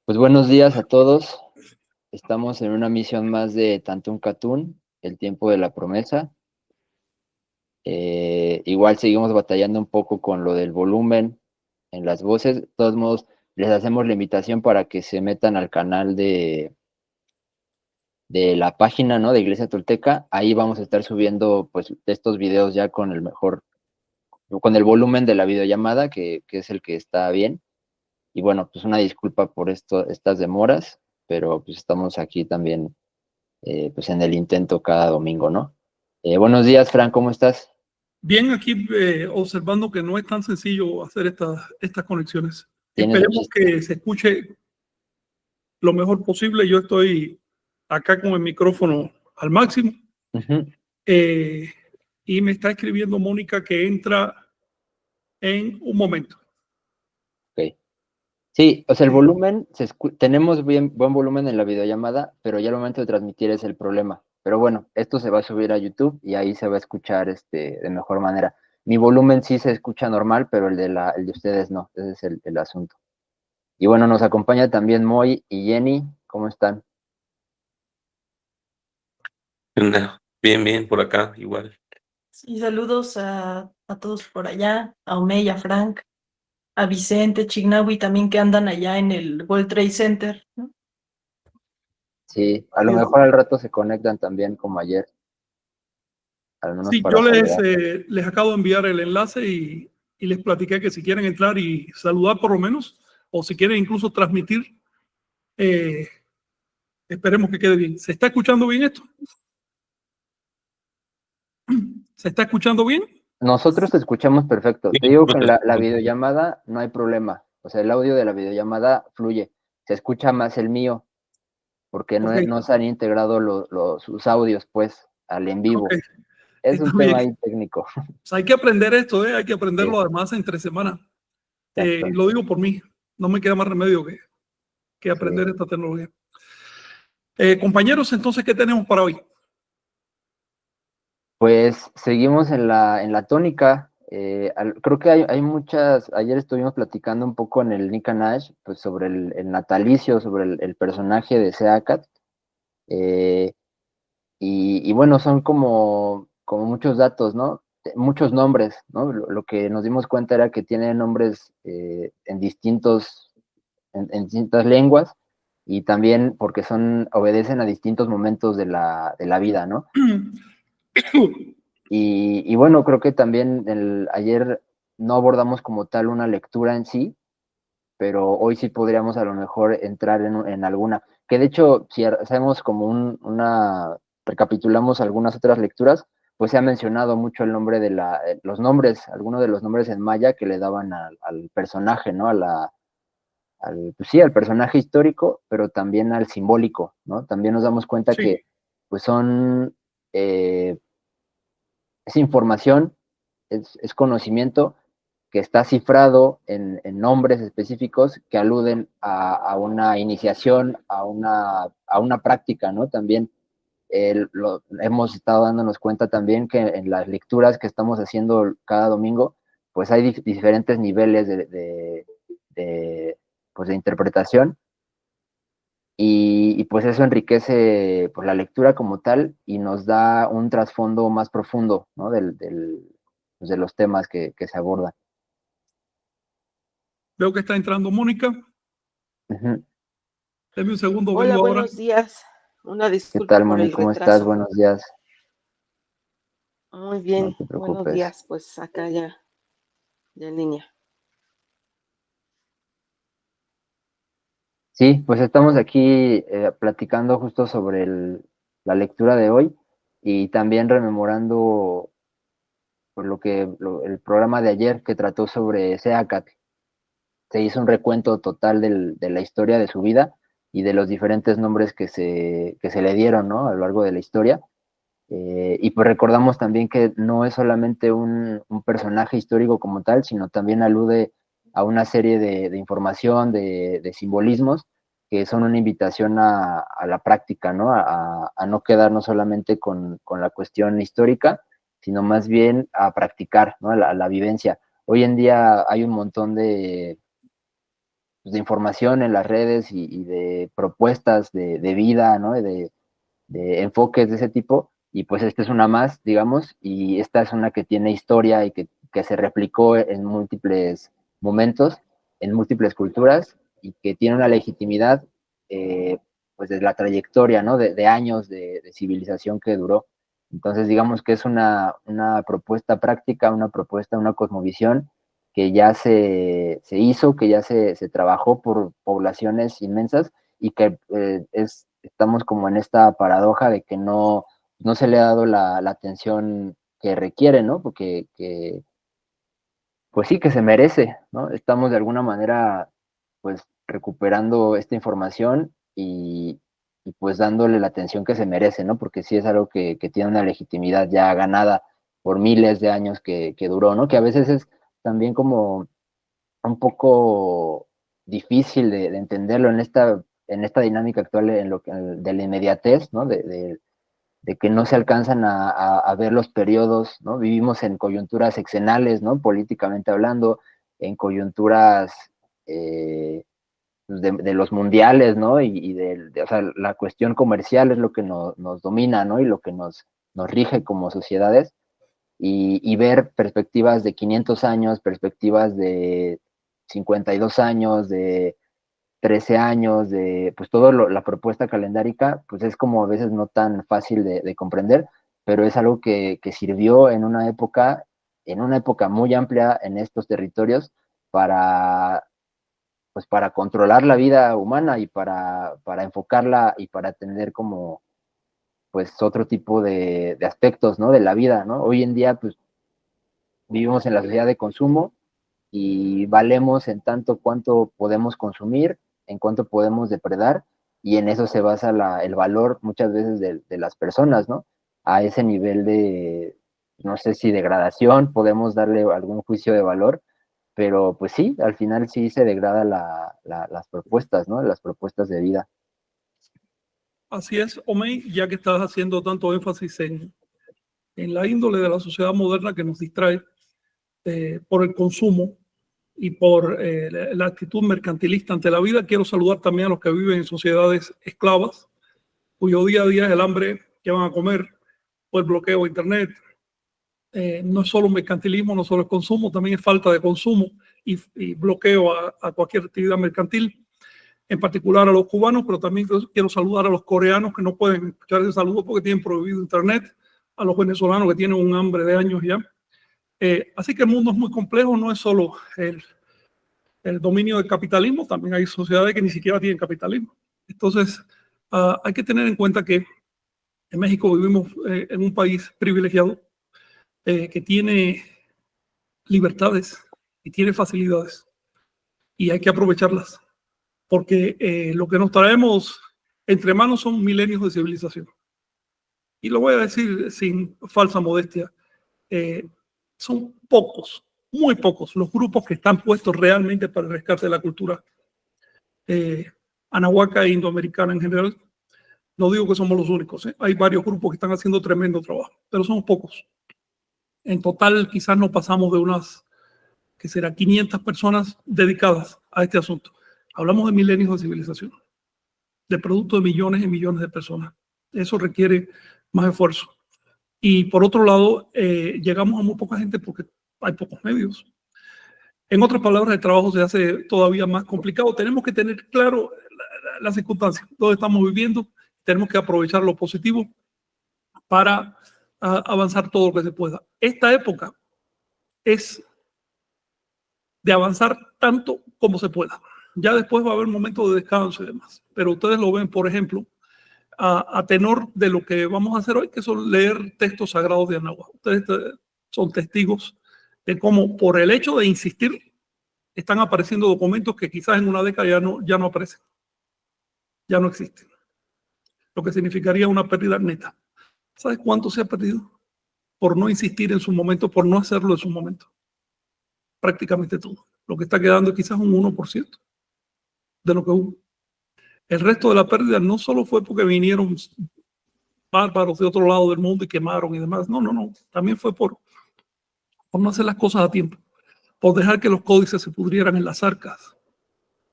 Pues buenos días a todos. Estamos en una misión más de Tantún Catún, el tiempo de la promesa. Igual seguimos batallando un poco con lo del volumen en las voces. De todos modos, les hacemos la invitación para que se metan al canal de la página, ¿no? De Iglesia Tolteca. Ahí vamos a estar subiendo, pues, estos videos ya con con el volumen de la videollamada, que es el que está bien. Y bueno, pues una disculpa por estas demoras, pero pues estamos aquí también pues en el intento cada domingo, ¿no? Buenos días, Fran, ¿cómo estás? Bien, aquí observando que no es tan sencillo hacer estas conexiones. Tiene su Esperemos chiste. que se escuche lo mejor posible. Yo estoy acá con el micrófono al máximo Ujú, eh, y me está escribiendo Mónica que entra en un momento. ok. Sí, o sea, el Eh, volumen, tenemos buen volumen en la videollamada, pero ya al momento de transmitir es el problema. Pero bueno, esto se va a subir a YouTube y ahí se va a escuchar de mejor manera. Mi volumen sí se escucha normal, pero el de ustedes no. Ese es el asunto. Y bueno, nos acompaña también Moy y Jenny. ¿Cómo están? Bien, bien, por acá, igual. Sí, saludos a todos por allá, a Omey, a Frank, a Vicente, Chignahui también que andan allá en el World Trade Center, ¿no? Sí, a lo así es. mejor al rato se conectan también como ayer, al menos Sí, para yo saludar. les acabo de enviar el enlace y les platiqué que si quieren entrar y saludar por lo menos, o si quieren incluso transmitir, eh, esperemos que quede bien. ¿Se está escuchando bien esto? ¿Se está escuchando bien? Nosotros te escuchamos perfecto. Sí, Te digo que yo en te la escucho. videollamada no hay problema. O sea, el audio de la videollamada fluye. Se escucha más el mío, porque Ok, no se han integrado sus audios, pues, al en ok, vivo. Es un está tema bien. ahí técnico. Sea, hay que aprender esto, hay que Sí, aprenderlo además entre semanas. Y exacto. lo digo por mí, no me queda más remedio que Sí. aprender esta tecnología. Compañeros, entonces, ¿qué tenemos para hoy? Pues seguimos en la tónica. Creo que hay muchas. Ayer estuvimos platicando un poco en el Nika Nash, pues sobre el natalicio, sobre el personaje de Seacat. Eh, y bueno, son como muchos datos, ¿no? Muchos nombres, ¿no? Lo que nos dimos cuenta era que tiene nombres en distintas lenguas y también porque obedecen a distintos momentos de la vida, ¿no? Y bueno, creo que también ayer no abordamos como tal una lectura en sí, pero hoy sí podríamos a lo mejor entrar en alguna. Que de hecho, si hacemos como recapitulamos algunas otras lecturas, pues se ha mencionado mucho el nombre los nombres, algunos de los nombres en maya que le daban al personaje, ¿no? Pues sí, al personaje histórico, pero también al simbólico, ¿no? También nos damos cuenta Sí, que, pues es información, es conocimiento que está cifrado en nombres específicos que aluden a una iniciación, a una práctica, ¿no? También hemos estado dándonos cuenta también que en las lecturas que estamos haciendo cada domingo, pues hay diferentes niveles pues de interpretación pues eso enriquece pues, la lectura como tal y nos da un trasfondo más profundo, ¿no? Pues, de los temas que se abordan. veo que está entrando Mónica. Ujú. Deme un segundo, Hola, vengo ahora. buenos días. Una ¿Qué disculpa tal, por Moni? el ¿Cómo estás? retraso. Buenos días. Muy No bien, te buenos preocupes. días, pues acá ya en línea. Sí, pues estamos aquí platicando justo sobre la lectura de hoy y también rememorando por el programa de ayer que trató sobre Seacat. Se hizo un recuento total de la historia de su vida y de los diferentes nombres que se le dieron, ¿no? A lo largo de la historia. Y pues recordamos también que no es solamente un personaje histórico como tal, sino también alude a una serie de información, de simbolismos, que son una invitación a la práctica, ¿no? A no quedarnos solamente con la cuestión histórica, sino más bien a practicar, ¿no? A la vivencia. Hoy en día hay un montón pues, de información en las redes y de propuestas de vida, ¿no? De enfoques de ese tipo, y pues esta es una más, digamos, y esta es una que tiene historia y que se replicó en múltiples momentos, en múltiples culturas, y que tiene una legitimidad, pues de la trayectoria, ¿no? De años de civilización que duró. Entonces, digamos que es una propuesta práctica, una propuesta, una cosmovisión que ya se hizo, que ya se trabajó por poblaciones inmensas y que estamos como en esta paradoja de que no se le ha dado la atención que requiere, ¿no? Porque pues sí, que se merece, ¿no? Estamos de alguna manera, pues, recuperando esta información y pues dándole la atención que se merece, ¿no? Porque sí es algo que tiene una legitimidad ya ganada por miles de años que duró, ¿no? Que a veces es también como un poco difícil de entenderlo en esta dinámica actual de la inmediatez, ¿no? De que no se alcanzan a ver los periodos, ¿no? Vivimos en coyunturas sexenales, ¿no? Políticamente hablando, en coyunturas de los mundiales, ¿no? O sea, la cuestión comercial es lo que nos domina, ¿no? Y lo que nos rige como sociedades. Y ver perspectivas de 500 años, perspectivas de 52 años, de 13 años, de pues la propuesta calendárica, pues es como a veces no tan fácil de comprender, pero es algo que sirvió en una época muy amplia en estos territorios para, pues para controlar la vida humana y para enfocarla y para tener como pues otro tipo de aspectos, ¿no? De la vida, ¿no? Hoy en día, pues vivimos en la sociedad de consumo y valemos en tanto cuánto podemos consumir, en cuánto podemos depredar, y en eso se basa el valor muchas veces de las personas, ¿no? A ese nivel de, no sé si degradación, podemos darle algún juicio de valor, pero pues sí, al final sí se degrada las propuestas, ¿no? Las propuestas de vida. Así es, Omey, ya que estás haciendo tanto énfasis en la índole de la sociedad moderna que nos distrae por el consumo y por la actitud mercantilista ante la vida, quiero saludar también a los que viven en sociedades esclavas, cuyo día a día es el hambre que van a comer o el bloqueo de Internet. No es solo mercantilismo, no solo es consumo, también es falta de consumo y bloqueo a cualquier actividad mercantil, en particular a los cubanos, pero también quiero saludar a los coreanos que no pueden escuchar ese saludo porque tienen prohibido Internet, a los venezolanos que tienen un hambre de años ya. Así que el mundo es muy complejo, no es solo el dominio del capitalismo, también hay sociedades que ni siquiera tienen capitalismo. Entonces, hay que tener en cuenta que en México vivimos en un país privilegiado que tiene libertades y tiene facilidades y hay que aprovecharlas porque lo que nos traemos entre manos son milenios de civilización. Y lo voy a decir sin falsa modestia, son pocos, muy pocos los grupos que están puestos realmente para el rescate de la cultura anahuaca e indoamericana en general. No digo que somos los únicos, hay varios grupos que están haciendo tremendo trabajo, pero somos pocos. En total quizás no pasamos de unas, que será 500 personas dedicadas a este asunto. Hablamos de milenios de civilización, de producto de millones y millones de personas. Eso requiere más esfuerzo. Y por otro lado, llegamos a muy poca gente porque hay pocos medios. En otras palabras, el trabajo se hace todavía más complicado. Tenemos que tener claro las circunstancias, donde estamos viviendo. Tenemos que aprovechar lo positivo para avanzar todo lo que se pueda. Esta época es de avanzar tanto como se pueda. Ya después va a haber momentos de descanso y demás. Pero ustedes lo ven, por ejemplo, a tenor de lo que vamos a hacer hoy, que son leer textos sagrados de Anahuac. Ustedes son testigos de cómo, por el hecho de insistir, están apareciendo documentos que quizás en una década ya no aparecen, ya no existen. Lo que significaría una pérdida neta. ¿Sabes cuánto se ha perdido? Por no insistir en su momento, por no hacerlo en su momento. Prácticamente todo. Lo que está quedando es quizás un 1% de lo que hubo. El resto de la pérdida no solo fue porque vinieron bárbaros de otro lado del mundo y quemaron y demás. No. También fue por no hacer las cosas a tiempo. Por dejar que los códices se pudrieran en las arcas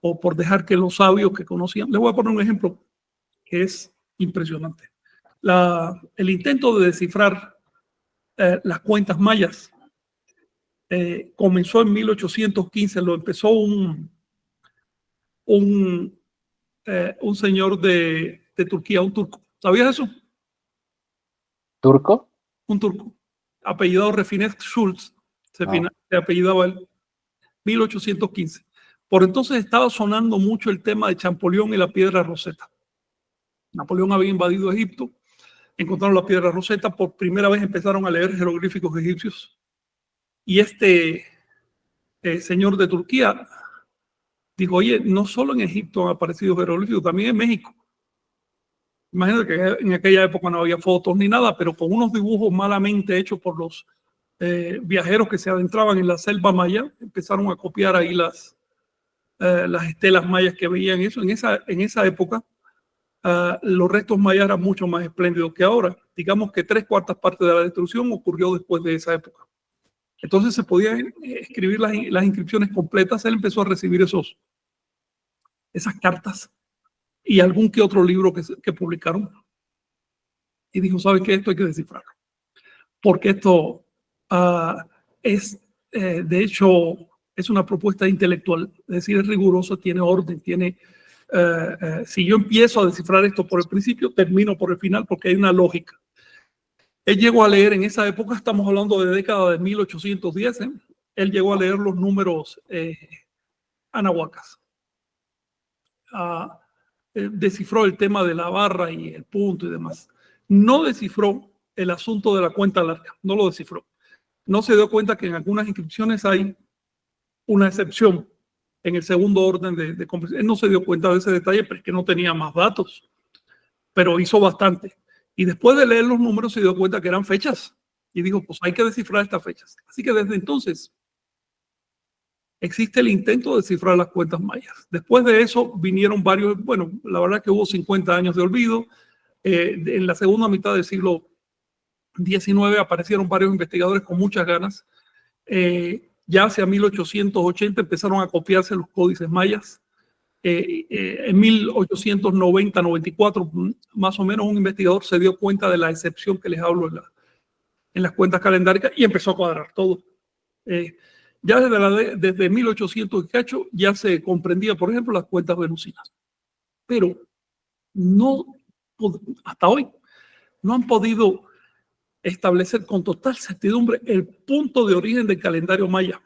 o por dejar que los sabios que conocían. Les voy a poner un ejemplo que es impresionante. El intento de descifrar las cuentas mayas comenzó en 1815, lo empezó un señor de Turquía, un turco. ¿Sabías eso? ¿Turco? Un turco, apellidado Refinet Schulz, se apellidaba él, 1815. Por entonces estaba sonando mucho el tema de Champollion y la piedra Rosetta. Napoleón había invadido Egipto, encontraron la piedra Rosetta, por primera vez empezaron a leer jeroglíficos egipcios. Y este señor de Turquía dijo, oye, no solo en Egipto han aparecido jeroglíficos, también en México. Imagínate que en aquella época no había fotos ni nada, pero con unos dibujos malamente hechos por los viajeros que se adentraban en la selva maya, empezaron a copiar ahí las estelas mayas que veían eso. En esa época, los restos mayas eran mucho más espléndidos que ahora. Digamos que 3/4 partes de la destrucción ocurrió después de esa época. Entonces se podían escribir las inscripciones completas. Él empezó a recibir esas cartas y algún que otro libro que publicaron. Y dijo, ¿saben qué? Esto hay que descifrarlo. Porque esto es, de hecho, es una propuesta intelectual. Es decir, es riguroso, tiene orden, tiene... si yo empiezo a descifrar esto por el principio, termino por el final porque hay una lógica. Él llegó a leer en esa época, estamos hablando de década de 1810, él llegó a leer los números anahuacas. Descifró el tema de la barra y el punto y demás. No descifró el asunto de la cuenta larga, no lo descifró. No se dio cuenta que en algunas inscripciones hay una excepción en el segundo orden de compresión. Él no se dio cuenta de ese detalle, pero es que no tenía más datos, pero hizo bastante. Y después de leer los números se dio cuenta que eran fechas y dijo, pues hay que descifrar estas fechas. Así que desde entonces existe el intento de descifrar las cuentas mayas. Después de eso vinieron varios, bueno, la verdad que hubo 50 años de olvido. En la segunda mitad del siglo XIX aparecieron varios investigadores con muchas ganas. Ya hacia 1880 empezaron a copiarse los códices mayas. En 1890-94, más o menos, un investigador se dio cuenta de la excepción que les hablo en las cuentas calendáricas y empezó a cuadrar todo. Ya desde 1800 y cacho ya se comprendía, por ejemplo, las cuentas venusinas. Pero no, hasta hoy, no han podido establecer con total certidumbre el punto de origen del calendario maya,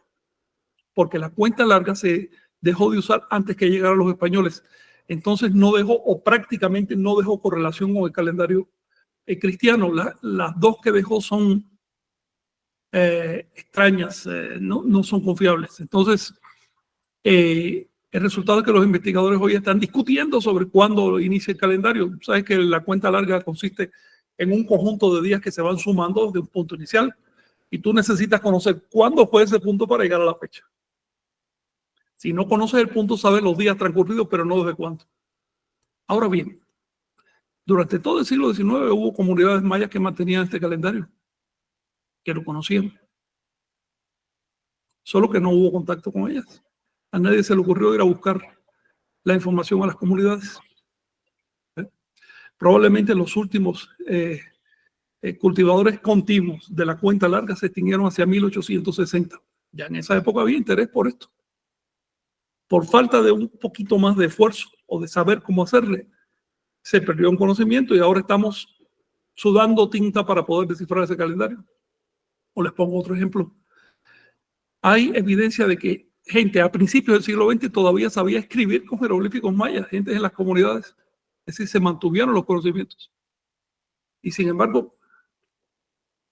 porque la cuenta larga se dejó de usar antes que llegaran los españoles. Entonces no dejó, o prácticamente no dejó correlación con el calendario cristiano. Las dos que dejó son extrañas, no son confiables. Entonces, el resultado es que los investigadores hoy están discutiendo sobre cuándo inicia el calendario. Sabes que la cuenta larga consiste en un conjunto de días que se van sumando desde un punto inicial y tú necesitas conocer cuándo fue ese punto para llegar a la fecha. Si no conoces el punto, sabes los días transcurridos, pero no desde cuándo. Ahora bien, durante todo el siglo XIX hubo comunidades mayas que mantenían este calendario, que lo conocían. Solo que no hubo contacto con ellas. A nadie se le ocurrió ir a buscar la información a las comunidades. Probablemente los últimos cultivadores continuos de la cuenta larga se extinguieron hacia 1860. Ya en esa época había interés por esto. Por falta de un poquito más de esfuerzo o de saber cómo hacerle, se perdió un conocimiento y ahora estamos sudando tinta para poder descifrar ese calendario. O les pongo otro ejemplo. Hay evidencia de que gente a principios del siglo XX todavía sabía escribir con jeroglíficos mayas, gente en las comunidades. Es decir, se mantuvieron los conocimientos. Y sin embargo,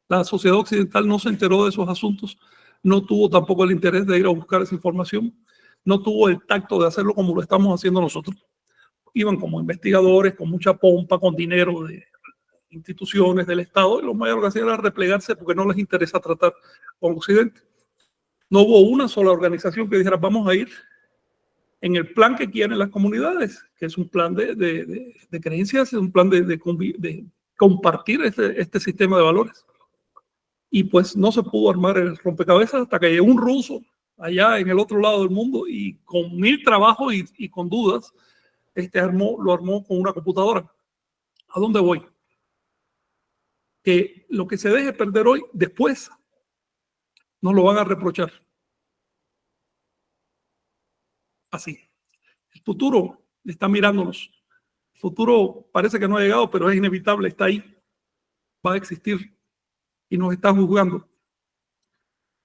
la sociedad occidental no se enteró de esos asuntos, no tuvo tampoco el interés de ir a buscar esa información, no tuvo el tacto de hacerlo como lo estamos haciendo nosotros. Iban como investigadores, con mucha pompa, con dinero de instituciones del Estado, y los mayas lo que hacían era replegarse porque no les interesa tratar con Occidente. No hubo una sola organización que dijera, vamos a ir en el plan que quieren las comunidades, que es un plan de creencias, es un plan de compartir este sistema de valores. Y pues no se pudo armar el rompecabezas hasta que llegó un ruso allá en el otro lado del mundo y con 1000 trabajos y con dudas, lo armó con una computadora. ¿A dónde voy? Que lo que se deje perder hoy, después nos lo van a reprochar. Así. El futuro está mirándonos. El futuro parece que no ha llegado, pero es inevitable, está ahí. Va a existir y nos está juzgando.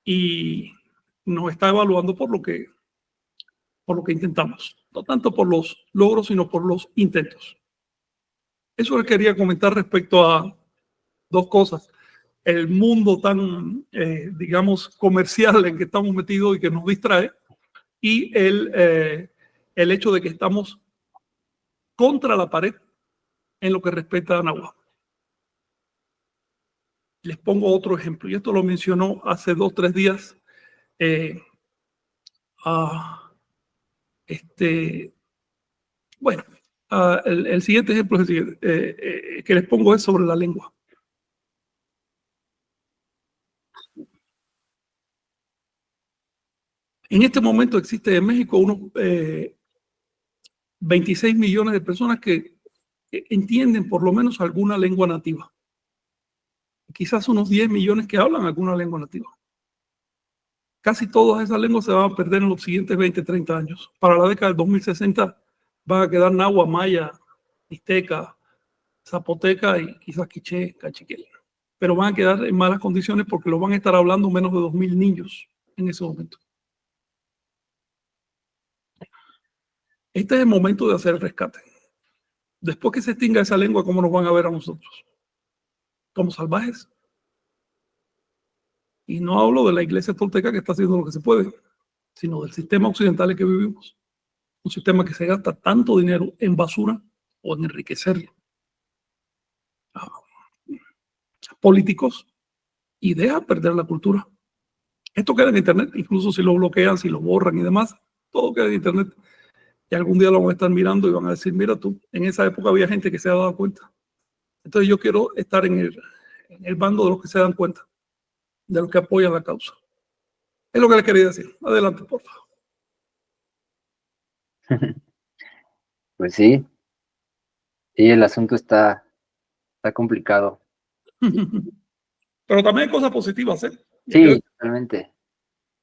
Y nos está evaluando por lo que intentamos. No tanto por los logros, sino por los intentos. Eso les quería comentar respecto a dos cosas. El mundo tan, digamos, comercial en que estamos metidos y que nos distrae, y el hecho de que estamos contra la pared en lo que respecta a Nahuatl. Les pongo otro ejemplo, y esto lo mencionó hace 2 o 3 días bueno, el siguiente ejemplo es el siguiente, que les pongo es sobre la lengua. En este momento existe en México unos 26 millones de personas que entienden por lo menos alguna lengua nativa. Quizás unos 10 millones que hablan alguna lengua nativa. Casi todas esas lenguas se van a perder en los siguientes 20, 30 años. Para la década del 2060 van a quedar náhuatl, maya, mixteca, zapoteca y quizás quiché, cachiquel. Pero van a quedar en malas condiciones porque lo van a estar hablando menos de 2000 niños en ese momento. Este es el momento de hacer el rescate. Después que se extinga esa lengua, ¿cómo nos van a ver a nosotros? ¿Como salvajes? Y no hablo de la iglesia tolteca que está haciendo lo que se puede, sino del sistema occidental en que vivimos. Un sistema que se gasta tanto dinero en basura o en enriquecer a políticos y deja perder la cultura. Esto queda en internet, incluso si lo bloquean, si lo borran y demás, todo queda en internet. Y algún día lo van a estar mirando y van a decir, mira tú, en esa época había gente que se ha dado cuenta. Entonces yo quiero estar en el bando de los que se dan cuenta, de los que apoyan la causa. Es lo que le quería decir. Adelante, por favor. Pues sí, el asunto está complicado. Pero también hay cosas positivas, ¿eh? Sí, totalmente.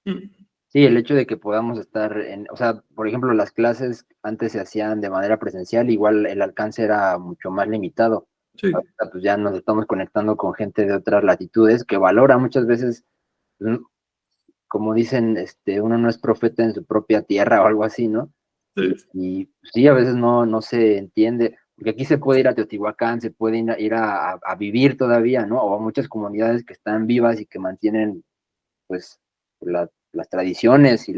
Mm. Sí, el hecho de que podamos estar o sea, por ejemplo, las clases antes se hacían de manera presencial, igual el alcance era mucho más limitado. Sí. Ahorita, pues ya nos estamos conectando con gente de otras latitudes que valora muchas veces, como dicen, uno no es profeta en su propia tierra o algo así, ¿no? Sí. Y sí, a veces no se entiende, porque aquí se puede ir a Teotihuacán, se puede ir a vivir todavía, ¿no? O a muchas comunidades que están vivas y que mantienen, pues, las tradiciones y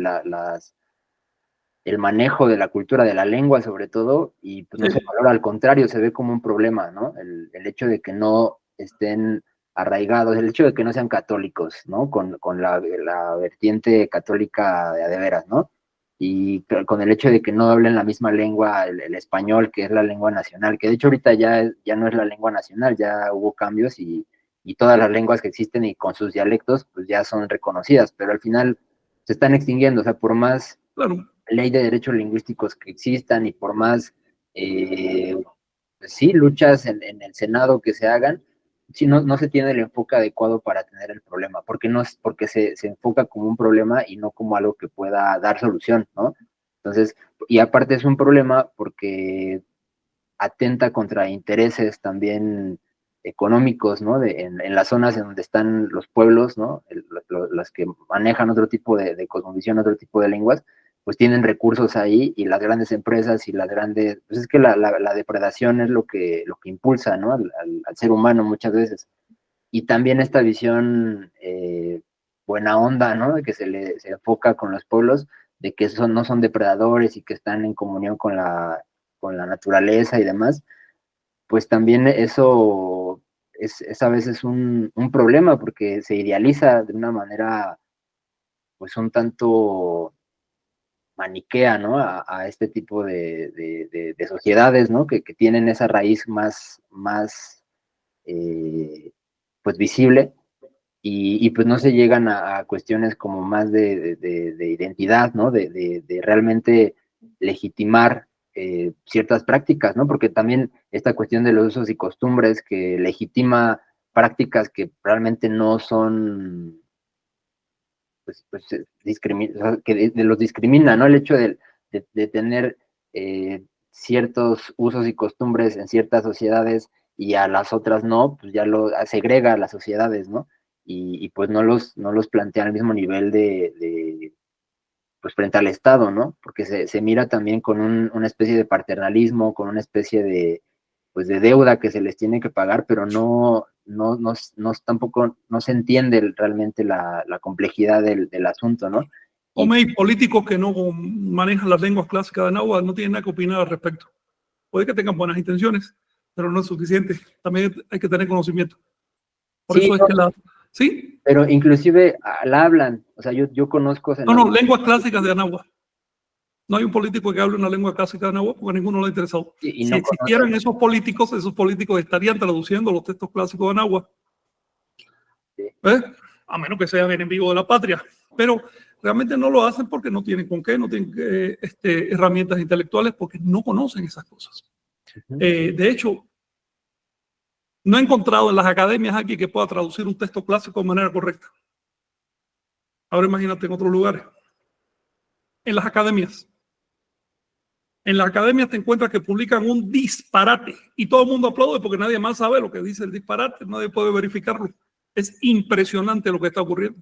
el manejo de la cultura, de la lengua sobre todo, y pues no se valora, al contrario, se ve como un problema, ¿no? El hecho de que no estén arraigados, el hecho de que no sean católicos, ¿no? Con la vertiente católica de veras, ¿no? Y con el hecho de que no hablen la misma lengua, el español, que es la lengua nacional, que de hecho ahorita ya no es la lengua nacional, ya hubo cambios y todas las lenguas que existen y con sus dialectos, pues ya son reconocidas, pero al final se están extinguiendo, o sea, por más ley de derechos lingüísticos que existan y por más, pues sí, luchas en el Senado que se hagan, sí, no se tiene el enfoque adecuado para atender el problema, porque se enfoca como un problema y no como algo que pueda dar solución, ¿no? Entonces, y aparte es un problema porque atenta contra intereses también económicos, ¿no? En las zonas en donde están los pueblos, ¿no? Las que manejan otro tipo de cosmovisión, otro tipo de lenguas, pues tienen recursos ahí y las grandes empresas y las grandes, pues es que la depredación es lo que impulsa, ¿no? Al ser humano muchas veces. Y también esta visión buena onda, ¿no? De que se enfoca con los pueblos, de que no son depredadores y que están en comunión con la naturaleza y demás, pues también eso es a veces un problema porque se idealiza de una manera pues un tanto maniquea, ¿no? A este tipo de sociedades, ¿no? Que tienen esa raíz más pues visible y pues no se llegan a cuestiones como más de identidad, ¿no? De realmente legitimar ciertas prácticas, ¿no? Porque también esta cuestión de los usos y costumbres que legitima prácticas que realmente no son, pues o sea, que los discrimina, ¿no? El hecho de tener ciertos usos y costumbres en ciertas sociedades y a las otras no, pues ya lo segrega a las sociedades, ¿no? Y pues no los plantea al mismo nivel pues frente al Estado, ¿no? Porque se mira también con una especie de paternalismo, con una especie pues de deuda que se les tiene que pagar, pero tampoco no se entiende realmente la complejidad del asunto, ¿no? Hombre, y políticos que no manejan las lenguas clásicas de náhuatl no tienen nada que opinar al respecto. Puede que tengan buenas intenciones, pero no es suficiente. También hay que tener conocimiento. Por Sí, eso es no, que ¿sí? pero inclusive la hablan, o sea, yo conozco... No, lenguas clásicas de náhuatl. No hay un político que hable una lengua clásica de náhuatl porque ninguno le ha interesado. y Si no existieran conocen, esos políticos estarían traduciendo los textos clásicos de náhuatl. sí. A menos que sean enemigos de la patria. Pero realmente no lo hacen porque no tienen con qué, no tienen herramientas intelectuales, porque no conocen esas cosas. De hecho, no he encontrado en las academias aquí que pueda traducir un texto clásico de manera correcta. Ahora imagínate en otros lugares. En las academias. En las academias te encuentras que publican un disparate y todo el mundo aplaude porque nadie más sabe lo que dice el disparate, nadie puede verificarlo. Es impresionante lo que está ocurriendo.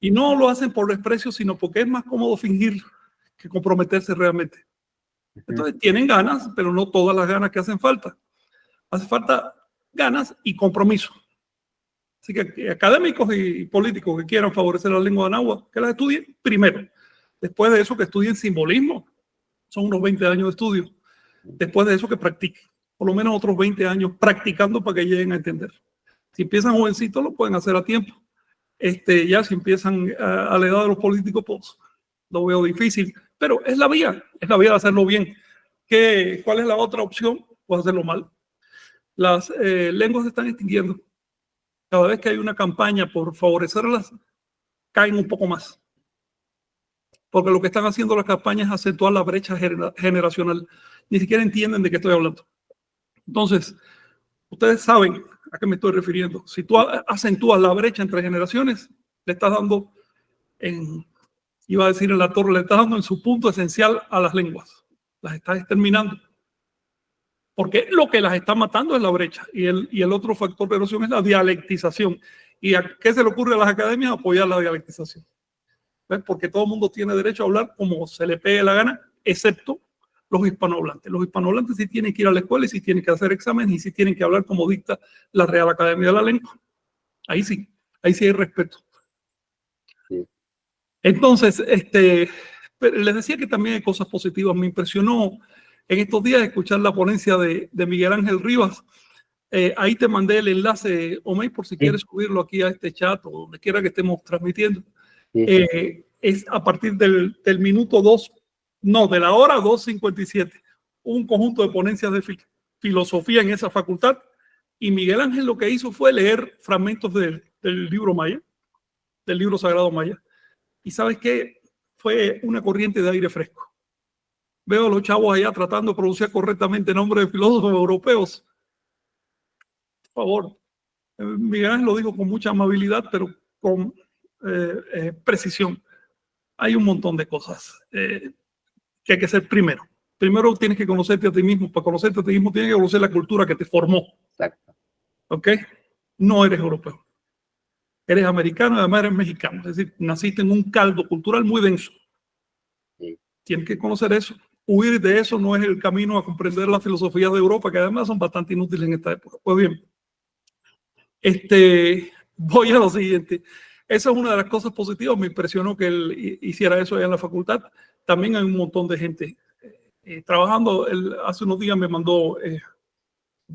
Y no lo hacen por desprecio, sino porque es más cómodo fingir que comprometerse realmente. Entonces tienen ganas, pero no todas las ganas que hacen falta. Hace falta ganas y compromiso. Así que académicos y políticos que quieran favorecer la lengua de náhuatl, que las estudien primero. Después de eso, que estudien simbolismo. Son unos 20 años de estudio. Después de eso, que practiquen. Por lo menos otros 20 años practicando para que lleguen a entender. Si empiezan jovencitos, lo pueden hacer a tiempo. Ya si empiezan a la edad de los políticos, pues lo veo difícil. Pero es la vía de hacerlo bien. ¿Cuál es la otra opción? Pues hacerlo mal. Las lenguas se están extinguiendo. Cada vez que hay una campaña por favorecerlas, caen un poco más. Porque lo que están haciendo las campañas es acentuar la brecha generacional. Ni siquiera entienden de qué estoy hablando. Entonces, ustedes saben a qué me estoy refiriendo. Si tú acentúas la brecha entre generaciones, le estás dando iba a decir en la torre, le estás dando en su punto esencial a las lenguas. Las estás exterminando. Porque lo que las está matando es la brecha. Y el otro factor de erosión es la dialectización. ¿Y a qué se le ocurre a las academias? Apoyar la dialectización. ¿Ves? Porque todo el mundo tiene derecho a hablar como se le pegue la gana, excepto los hispanohablantes. Los hispanohablantes sí tienen que ir a la escuela y sí tienen que hacer exámenes y sí tienen que hablar como dicta la Real Academia de la Lengua. Ahí sí hay respeto. Sí. Entonces, les decía que también hay cosas positivas. Me impresionó en estos días escuchar la ponencia de Miguel Ángel Rivas. Ahí te mandé el enlace, Omey, por si quieres subirlo aquí a este chat o donde quiera que estemos transmitiendo. Sí. Es a partir del minuto 2, no, de la hora 2:57. Un conjunto de ponencias de filosofía en esa facultad. Y Miguel Ángel lo que hizo fue leer fragmentos del libro maya, del libro sagrado maya. Y ¿sabes qué? Fue una corriente de aire fresco. Veo a los chavos allá tratando de pronunciar correctamente nombres de filósofos europeos. Por favor. Miguel Ángel lo dijo con mucha amabilidad, pero con precisión. Hay un montón de cosas que hay que hacer primero. Primero tienes que conocerte a ti mismo. Para conocerte a ti mismo tienes que conocer la cultura que te formó. Exacto. ¿Ok? No eres europeo. Eres americano y además eres mexicano. Es decir, naciste en un caldo cultural muy denso. Sí. Tienes que conocer eso. Huir de eso no es el camino a comprender las filosofías de Europa, que además son bastante inútiles en esta época. Pues bien, voy a lo siguiente. Esa es una de las cosas positivas. Me impresionó que él hiciera eso allá en la facultad. También hay un montón de gente trabajando. Hace unos días me mandó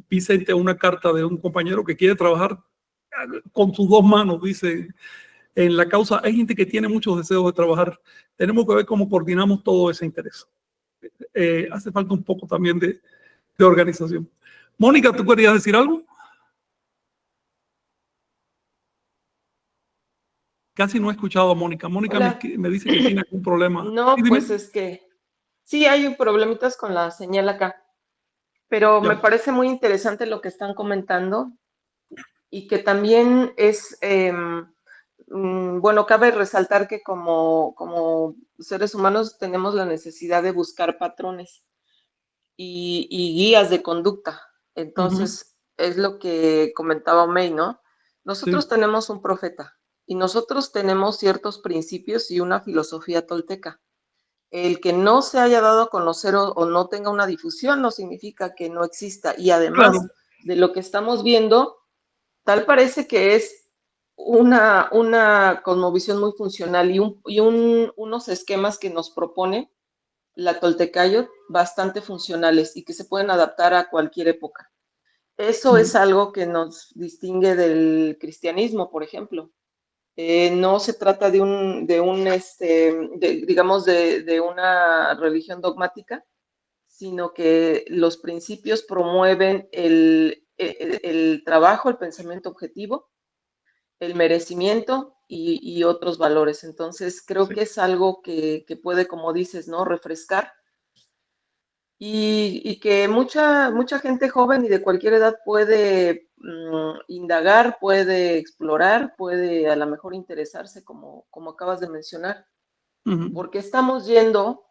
Vicente una carta de un compañero que quiere trabajar con sus dos manos, dice, en la causa. Hay gente que tiene muchos deseos de trabajar. Tenemos que ver cómo coordinamos todo ese interés. Hace falta un poco también de organización. Mónica, ¿tú querías decir algo? Casi no he escuchado a Mónica. Mónica Hola. me dice que tiene algún problema. No, Sí, dime. pues es que sí hay problemitas con la señal acá, pero Ya. me parece muy interesante lo que están comentando y que también es, bueno, cabe resaltar que como seres humanos tenemos la necesidad de buscar patrones y guías de conducta. Entonces, es lo que comentaba Omey, ¿no? Nosotros Sí. tenemos un profeta y nosotros tenemos ciertos principios y una filosofía tolteca. El que no se haya dado a conocer o no tenga una difusión no significa que no exista. Y además Claro. de lo que estamos viendo, tal parece que es una cosmovisión muy funcional y unos esquemas que nos propone la Toltecayot bastante funcionales y que se pueden adaptar a cualquier época. Eso es algo que nos distingue del cristianismo, por ejemplo. No se trata de una religión dogmática, sino que los principios promueven el trabajo, el pensamiento objetivo, el merecimiento y otros valores. Entonces, creo que es algo que puede, como dices, ¿no? Refrescar y que mucha gente joven y de cualquier edad puede indagar, puede explorar, puede a lo mejor interesarse, como acabas de mencionar, porque estamos yendo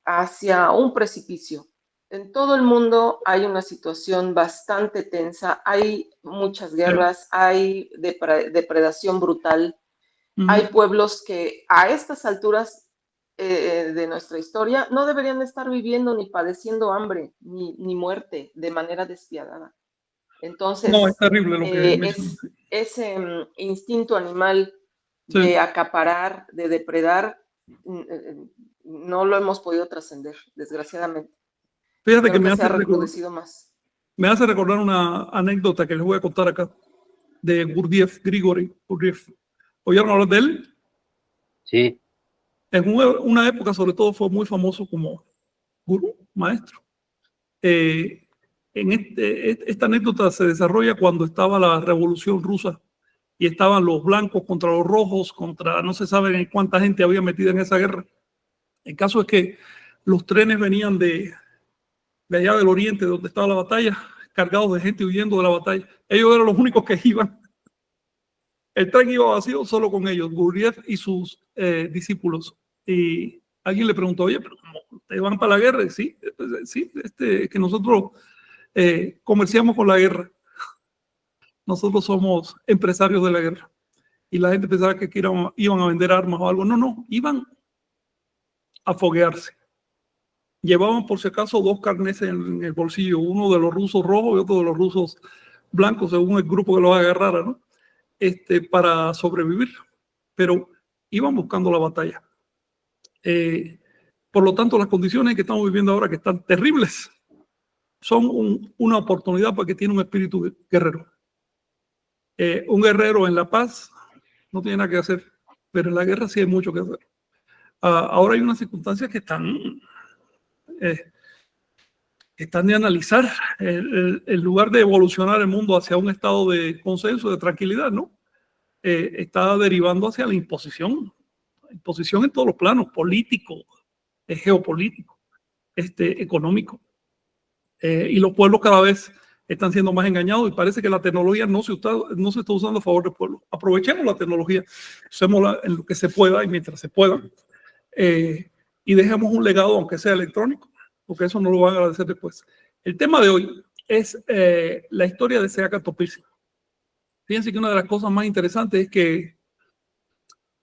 hacia un precipicio. En todo el mundo hay una situación bastante tensa, hay muchas guerras, hay depredación brutal, hay pueblos que a estas alturas de nuestra historia no deberían estar viviendo ni padeciendo hambre ni muerte de manera despiadada. Entonces, No, es terrible lo que mencionas. ese instinto animal Sí. de acaparar, de depredar, no lo hemos podido trascender, desgraciadamente. Fíjate que Creo que se ha recrudecido más. me hace recordar una anécdota que les voy a contar acá de Gurdjieff, Grigori Gurdjieff. ¿Oyeron hablar de él? Sí. En una época, sobre todo, fue muy famoso como gurú, maestro. Esta anécdota se desarrolla cuando estaba la Revolución Rusa y estaban los blancos contra los rojos, contra no se sabe cuánta gente había metida en esa guerra. El caso es que los trenes venían de allá del oriente, donde estaba la batalla, cargados de gente huyendo de la batalla. Ellos eran los únicos que iban. El tren iba vacío solo con ellos, Gurdjieff y sus discípulos. Y alguien le preguntó, oye, pero ¿cómo ustedes van para la guerra? Y sí, sí, que nosotros comerciamos con la guerra. Nosotros somos empresarios de la guerra. Y la gente pensaba que iban a vender armas o algo. No, iban a foguearse. Llevaban por si acaso 2 carnets en el bolsillo, uno de los rusos rojos y otro de los rusos blancos, según el grupo que los agarrara, ¿no? Para sobrevivir. Pero iban buscando la batalla. Por lo tanto, las condiciones que estamos viviendo ahora, que están terribles, son una oportunidad para que tiene un espíritu guerrero. Un guerrero en la paz no tiene nada que hacer, pero en la guerra sí hay mucho que hacer. Ahora hay unas circunstancias que están de analizar. En lugar de evolucionar el mundo hacia un estado de consenso, de tranquilidad, ¿no? Está derivando hacia la imposición en todos los planos, político, geopolítico, económico. Y los pueblos cada vez están siendo más engañados y parece que la tecnología no se está usando a favor del pueblo. Aprovechemos la tecnología, usémosla en lo que se pueda y mientras se pueda, y dejemos un legado, aunque sea electrónico, porque eso no lo van a agradecer después. El tema de hoy es la historia de Seaka Topilsi. Fíjense que una de las cosas más interesantes es que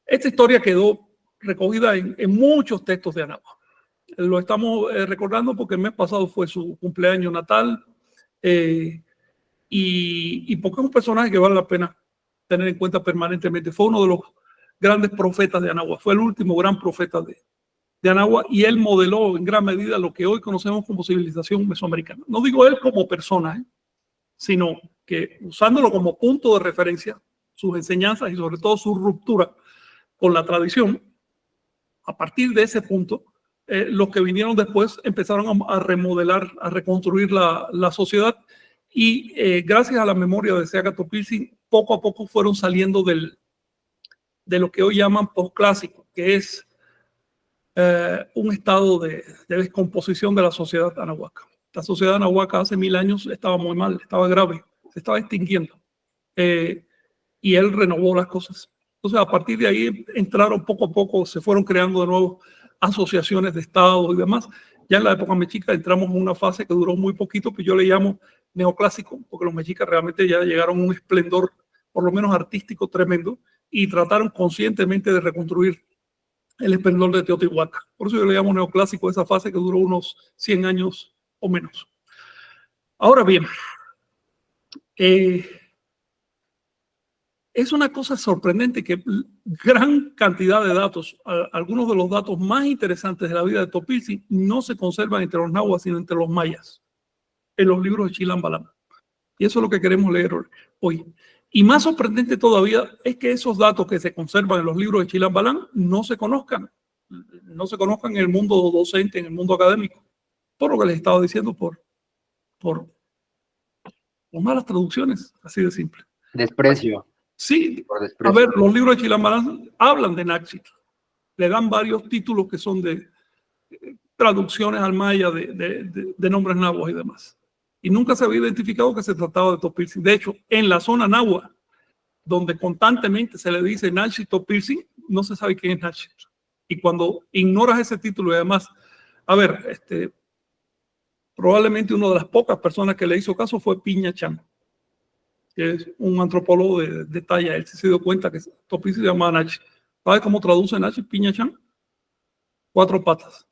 esta historia quedó recogida en muchos textos de Anáhuac. Lo estamos recordando porque el mes pasado fue su cumpleaños natal y porque es un personaje que vale la pena tener en cuenta permanentemente. Fue uno de los grandes profetas de Anáhuac, fue el último gran profeta de Anáhuac y él modeló en gran medida lo que hoy conocemos como civilización mesoamericana. No digo él como persona, sino que usándolo como punto de referencia, sus enseñanzas y sobre todo su ruptura con la tradición, a partir de ese punto, los que vinieron después empezaron a remodelar, a reconstruir la sociedad y gracias a la memoria de Seaka Topilsi, poco a poco fueron saliendo de lo que hoy llaman posclásico, que es un estado de descomposición de la sociedad anahuaca. La sociedad anahuaca hace 1000 años estaba muy mal, estaba grave, se estaba extinguiendo. Y él renovó las cosas. Entonces, a partir de ahí entraron poco a poco, se fueron creando de nuevo asociaciones de estados y demás. Ya en la época mexica entramos en una fase que duró muy poquito, que yo le llamo neoclásico, porque los mexicas realmente ya llegaron a un esplendor, por lo menos artístico, tremendo, y trataron conscientemente de reconstruir el esplendor de Teotihuacán. Por eso yo le llamo neoclásico esa fase que duró unos 100 años o menos. Ahora bien, es una cosa sorprendente que gran cantidad de datos, algunos de los datos más interesantes de la vida de Topiltzin, no se conservan entre los nahuas, sino entre los mayas, en los libros de Chilam Balam. Y eso es lo que queremos leer hoy. Y más sorprendente todavía es que esos datos que se conservan en los libros de Chilam Balam no se conozcan en el mundo docente, en el mundo académico, por lo que les estaba diciendo, por malas traducciones, así de simple. Desprecio. Sí, Por a desprecio. ver, los libros de Chilam Balam hablan de Naxit, le dan varios títulos que son de traducciones al maya de nombres nahuas y demás. Y nunca se había identificado que se trataba de Topiltzin. De hecho, en la zona nahua, donde constantemente se le dice Naxit Topiltzin, no se sabe quién es Naxit. Y cuando ignoras ese título, y además, a ver, probablemente una de las pocas personas que le hizo caso fue Piña Chan, que es un antropólogo de talla. Él se dio cuenta que Topiltzin se llamaba Naxit. ¿Sabe cómo traduce Naxit Piña Chan? 4 patas.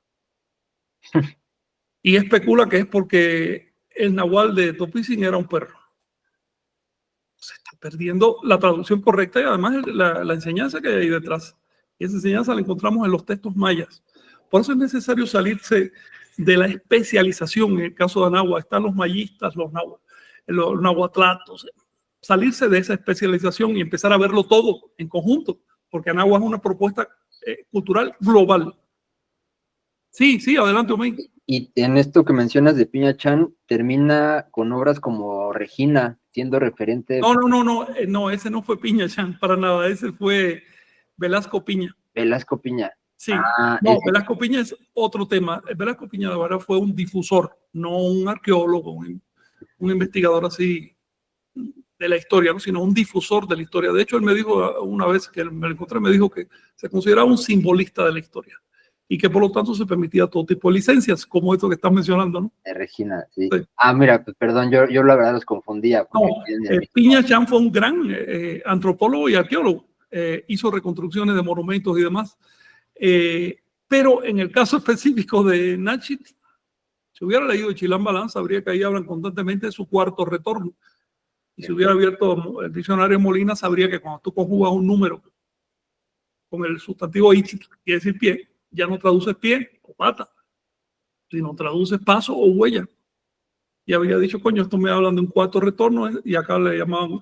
Y especula que es porque el nahual de Topiltzin era un perro. Se está perdiendo la traducción correcta y además la enseñanza que hay ahí detrás. Y esa enseñanza la encontramos en los textos mayas. Por eso es necesario salirse de la especialización. En el caso de Anáhuac están los mayistas, los nahuatlatos. Salirse de esa especialización y empezar a verlo todo en conjunto, porque Anáhuac es una propuesta cultural global. Sí, adelante, Omey. Y en esto que mencionas de Piña Chan, termina con obras como Regina, siendo referente. No, ese no fue Piña Chan, para nada, ese fue Velasco Piña. Velasco Piña. Sí, no, Velasco Piña es otro tema. Velasco Piña de verdad fue un difusor, no un arqueólogo, un investigador así de la historia, ¿no? Sino un difusor de la historia. De hecho, él me dijo una vez que me lo encontré, me dijo que se consideraba un simbolista de la historia y que por lo tanto se permitía todo tipo de licencias, como esto que estás mencionando, ¿no? De Regina, sí. Sí. Mira, pues perdón, yo la verdad los confundía. No, Piña Chan fue un gran antropólogo y arqueólogo. Hizo reconstrucciones de monumentos y demás. Pero en el caso específico de Naxit, si hubiera leído Chilam Balam, sabría que ahí hablan constantemente de su cuarto retorno. Y si hubiera abierto el diccionario Molina, sabría que cuando tú conjugas un número con el sustantivo ichit, quiere decir pie, ya no traduces pie o pata, sino traduces paso o huella. Y había dicho, coño, esto me hablan de un cuarto retorno, y acá le llamaban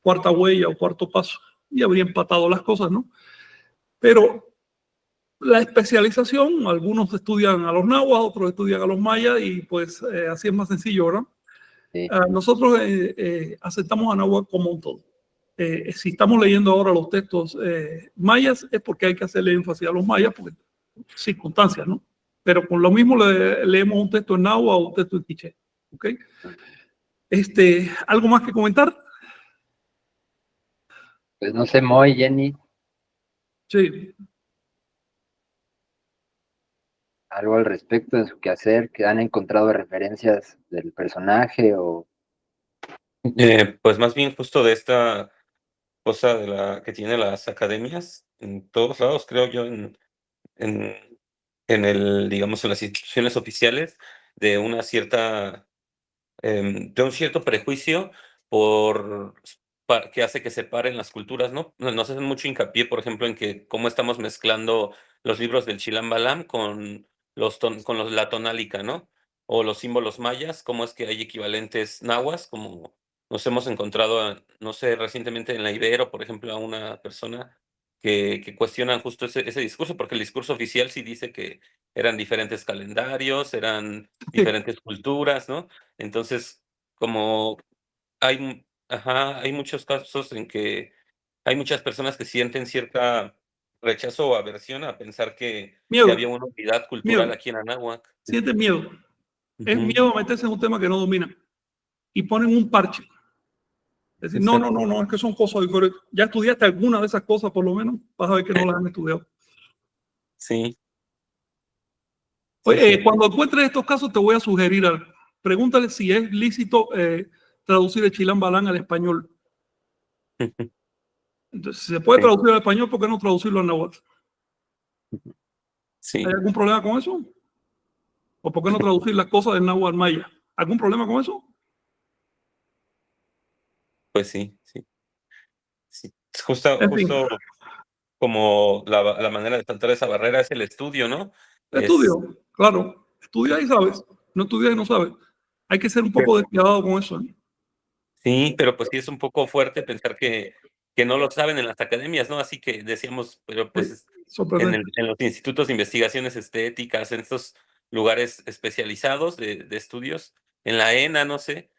cuarta huella o cuarto paso. Y habría empatado las cosas, ¿no? Pero la especialización, algunos estudian a los nahuas, otros estudian a los mayas, y pues así es más sencillo, ¿verdad? Sí. Nosotros aceptamos a náhuatl como un todo. Si estamos leyendo ahora los textos mayas, es porque hay que hacerle énfasis a los mayas, porque circunstancias, ¿no? Pero con lo mismo leemos un texto en náhuatl o un texto en quiché. ¿Ok? ¿Algo más que comentar? Pues no sé, Moy, Jenny. Sí. ¿Algo al respecto de su quehacer? ¿Que han encontrado referencias del personaje o...? Pues más bien justo de esta cosa de la que tiene las academias en todos lados, creo yo, en digamos, en las instituciones oficiales, de una cierta, de un cierto prejuicio que hace que separen las culturas, ¿no? Nos hacen mucho hincapié, por ejemplo, en que cómo estamos mezclando los libros del Chilam Balam con la tonálica, ¿no? O los símbolos mayas, cómo es que hay equivalentes nahuas, como nos hemos encontrado, no sé, recientemente en la Ibero, por ejemplo, a una persona que cuestionan justo ese discurso, porque el discurso oficial sí dice que eran diferentes calendarios, eran diferentes culturas, ¿no? Entonces, como hay muchos casos en que hay muchas personas que sienten cierta rechazo o aversión a pensar que Miedo, había una unidad cultural miedo, aquí en Anáhuac. sienten miedo. Es Ujú, miedo a meterse en un tema que no dominan. Y ponen un parche. Es decir, exacto. no, es que son cosas diferentes. Ya estudiaste alguna de esas cosas, por lo menos, vas a ver que no las han estudiado. Sí, sí, Oye, sí. cuando encuentres estos casos, te voy a sugerir algo. Pregúntale si es lícito traducir el Chilam Balán al español. Entonces, si se puede Sí, traducir al español, ¿por qué no traducirlo al náhuatl? ¿Hay sí, algún problema con eso? ¿O por qué no traducir las cosas del náhuatl al maya? ¿Algún problema con eso? pues sí, sí. Sí. En fin, Justo como la manera de saltar esa barrera es el estudio, ¿no? Es, estudio, claro. Estudia y sabes. No estudias y no sabes. Hay que ser un poco despiadado con eso. sí, pero pues sí es un poco fuerte pensar que no lo saben en las academias, ¿no? Así que decíamos, pero pues Sorprendente. en los institutos de investigaciones estéticas, en estos lugares especializados de estudios, en la ENA, no sé,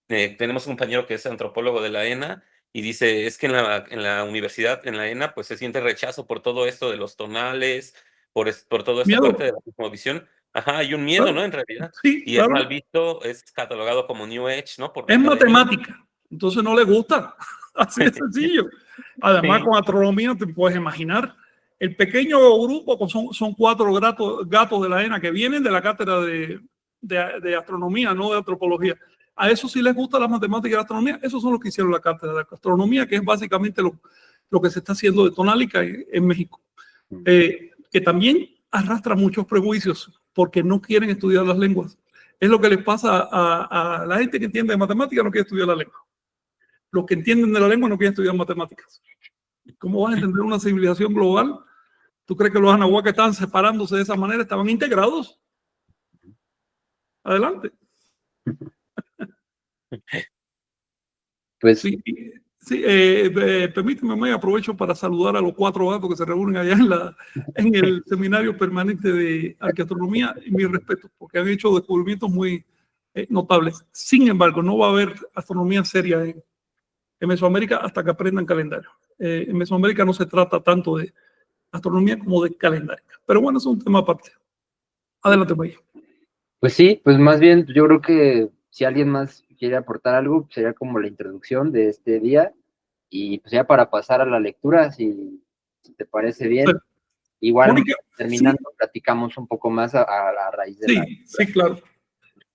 tenemos un compañero que es antropólogo de la ENA y dice, es que en la universidad, en la ENA, pues se siente rechazo por todo esto de los tonales, por toda esta parte Miedo, de la cosmovisión. Ajá, hay un miedo, ¿no? claro. En realidad. Sí, Y es claro. mal visto, es catalogado como New Age, ¿no? Por la Es academia. matemática. Entonces no le gusta. Así de sencillo. Además, Sí, con astronomía te puedes imaginar. El pequeño grupo, pues son 4 gatos de la ENA que vienen de la cátedra de astronomía, no de antropología. A eso sí les gusta la matemática y la astronomía. Esos son los que hicieron la cátedra de astronomía, que es básicamente lo que se está haciendo de tonálica en México. Que también arrastra muchos prejuicios porque no quieren estudiar las lenguas. Es lo que les pasa a la gente que entiende de matemáticas, no quiere estudiar la lengua. Los que entienden de la lengua no quieren estudiar matemáticas. ¿Cómo vas a entender una civilización global? ¿Tú crees que los anahuacas estaban separándose de esa manera? Estaban integrados. Adelante. Pues Sí, sí permíteme, me aprovecho para saludar a los 4 gatos que se reúnen allá en el seminario permanente de arqueastronomía y mis respetos, porque han hecho descubrimientos muy notables. Sin embargo, no va a haber astronomía seria en Mesoamérica hasta que aprendan calendario. En Mesoamérica no se trata tanto de astronomía como de calendario. Pero bueno, es un tema aparte. Adelante, Maya. Pues sí, pues más bien yo creo que si alguien más quiere aportar algo, sería como la introducción de este día y pues ya para pasar a la lectura, si te parece bien, igual Mónica, sí, terminando platicamos un poco más a raíz de la sí, lectura. claro.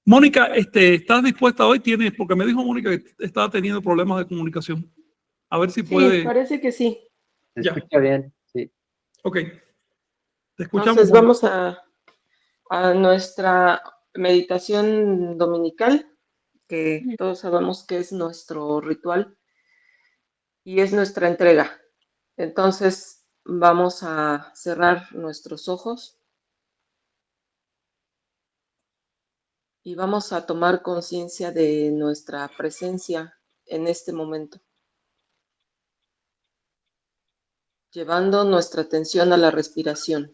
Mónica, ¿estás dispuesta hoy? Porque me dijo Mónica que estaba teniendo problemas de comunicación. A ver si Sí, puede. parece que sí. ¿Se Ya, escucha bien? Sí. ok. Te escuchamos, Entonces Mónica. vamos a nuestra meditación dominical, que todos sabemos que es nuestro ritual y es nuestra entrega. Entonces vamos a cerrar nuestros ojos y vamos a tomar conciencia de nuestra presencia en este momento, llevando nuestra atención a la respiración.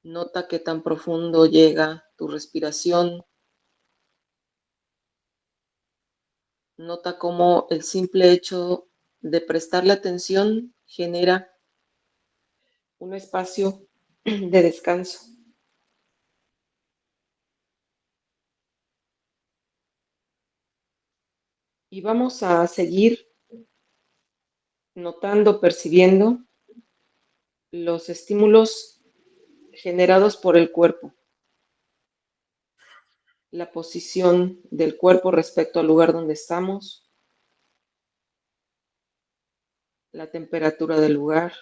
Nota qué tan profundo llega tu respiración. Nota cómo el simple hecho de prestarle atención genera un espacio de descanso. Y vamos a seguir notando, percibiendo los estímulos generados por el cuerpo, la posición del cuerpo respecto al lugar donde estamos, la temperatura del lugar,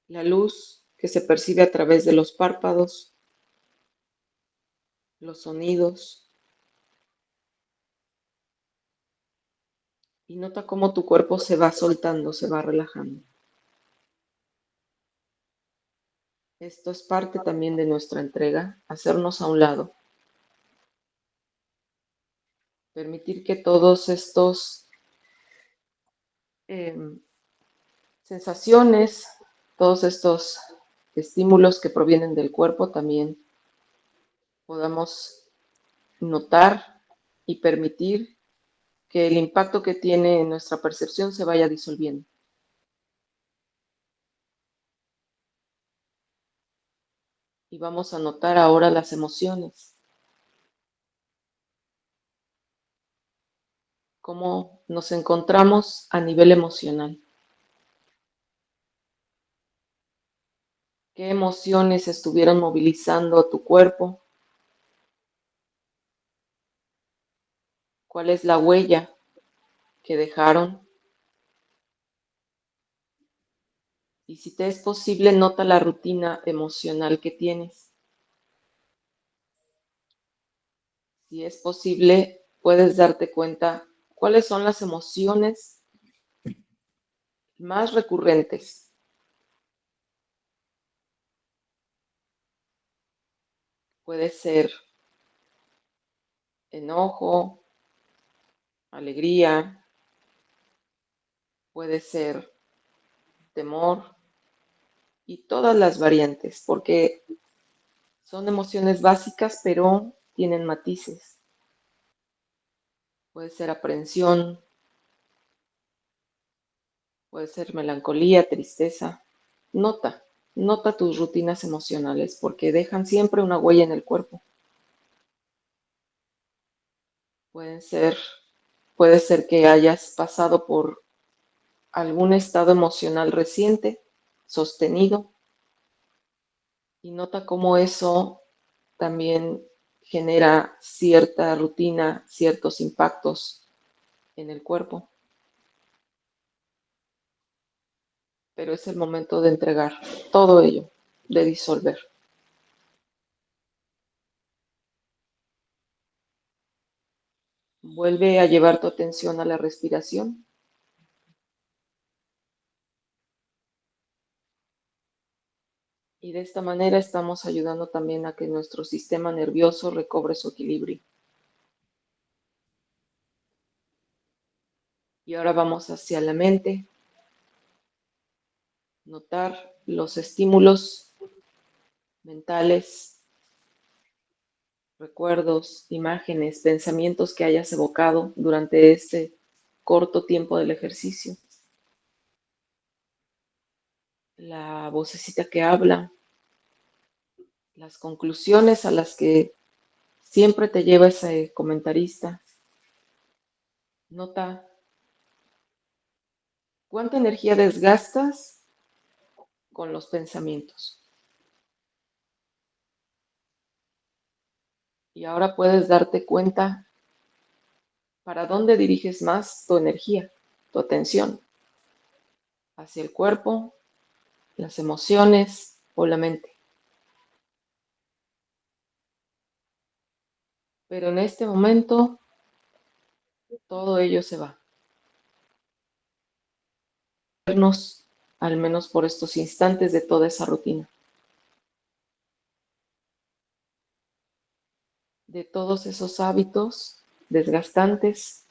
la luz que se percibe a través de los párpados, los sonidos. Y nota cómo tu cuerpo se va soltando, se va relajando. Esto es parte también de nuestra entrega, hacernos a un lado. Permitir que todos estos sensaciones, todos estos estímulos que provienen del cuerpo también podamos notar y permitir que el impacto que tiene en nuestra percepción se vaya disolviendo. Y vamos a notar ahora las emociones, cómo nos encontramos a nivel emocional. ¿Qué emociones estuvieron movilizando tu cuerpo? ¿Cuál es la huella que dejaron? Y si te es posible, nota la rutina emocional que tienes. Si es posible, puedes darte cuenta cuáles son las emociones más recurrentes. Puede ser enojo, alegría, puede ser temor y todas las variantes, porque son emociones básicas, pero tienen matices. Puede ser aprensión, puede ser melancolía, tristeza. Nota tus rutinas emocionales, porque dejan siempre una huella en el cuerpo. Puede ser que hayas pasado por algún estado emocional reciente, sostenido, y nota cómo eso también genera cierta rutina, ciertos impactos en el cuerpo. Pero es el momento de entregar todo ello, de disolver. Vuelve a llevar tu atención a la respiración. Y de esta manera estamos ayudando también a que nuestro sistema nervioso recobre su equilibrio. Y ahora vamos hacia la mente. Notar los estímulos mentales, recuerdos, imágenes, pensamientos que hayas evocado durante este corto tiempo del ejercicio. La vocecita que habla, las conclusiones a las que siempre te lleva ese comentarista. Nota cuánta energía desgastas con los pensamientos. Y ahora puedes darte cuenta para dónde diriges más tu energía, tu atención, hacia el cuerpo, las emociones o la mente. Pero en este momento todo ello se va. Vernos al menos por estos instantes de toda esa rutina. De todos esos hábitos desgastantes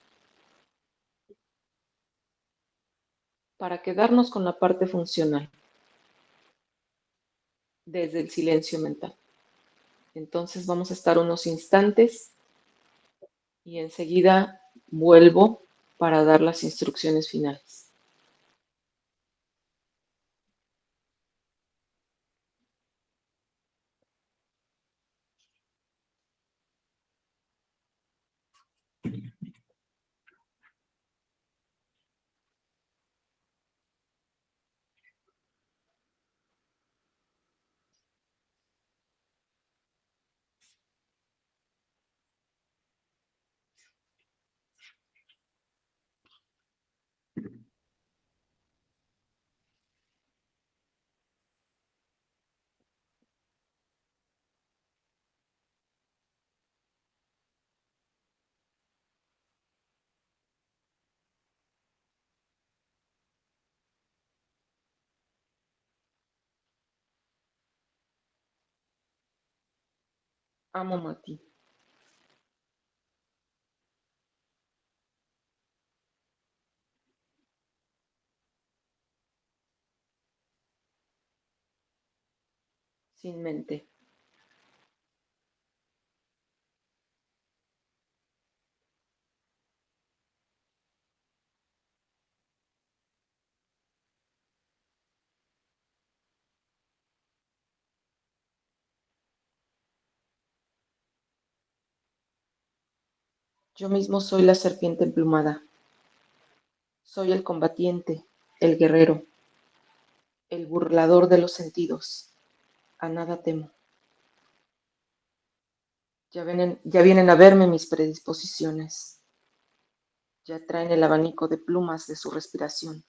para quedarnos con la parte funcional desde el silencio mental. Entonces vamos a estar unos instantes y enseguida vuelvo para dar las instrucciones finales. Amo Mati. Sin mente. Yo mismo soy la serpiente emplumada. Soy el combatiente, el guerrero, el burlador de los sentidos. A nada temo. Ya vienen a verme mis predisposiciones. Ya traen el abanico de plumas de su respiración.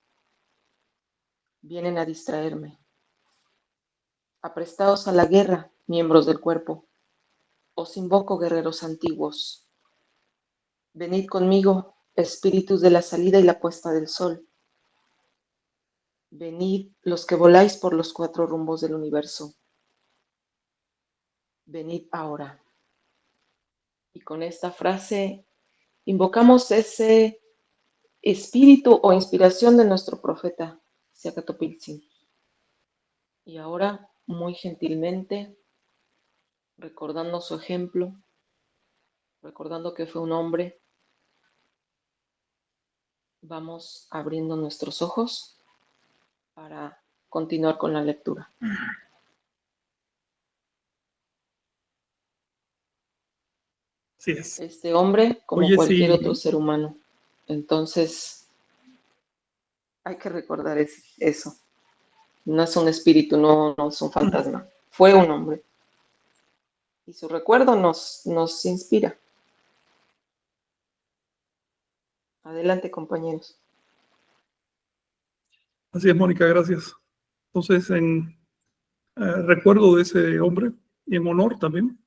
Vienen a distraerme. Aprestaos a la guerra, miembros del cuerpo. Os invoco, guerreros antiguos. Venid conmigo, espíritus de la salida y la puesta del sol. Venid los que voláis por los 4 rumbos del universo. Venid ahora. Y con esta frase invocamos ese espíritu o inspiración de nuestro profeta, Xiacatopiltzin. Y ahora, muy gentilmente, recordando su ejemplo, recordando que fue un hombre, vamos abriendo nuestros ojos para continuar con la lectura. Así es. Este hombre, como Oye, cualquier sí, otro ser humano, entonces hay que recordar eso. No es un espíritu, no es un fantasma. Fue un hombre. Y su recuerdo nos inspira. Adelante, compañeros. así es, Mónica, gracias. Entonces, en recuerdo de ese hombre y en honor también,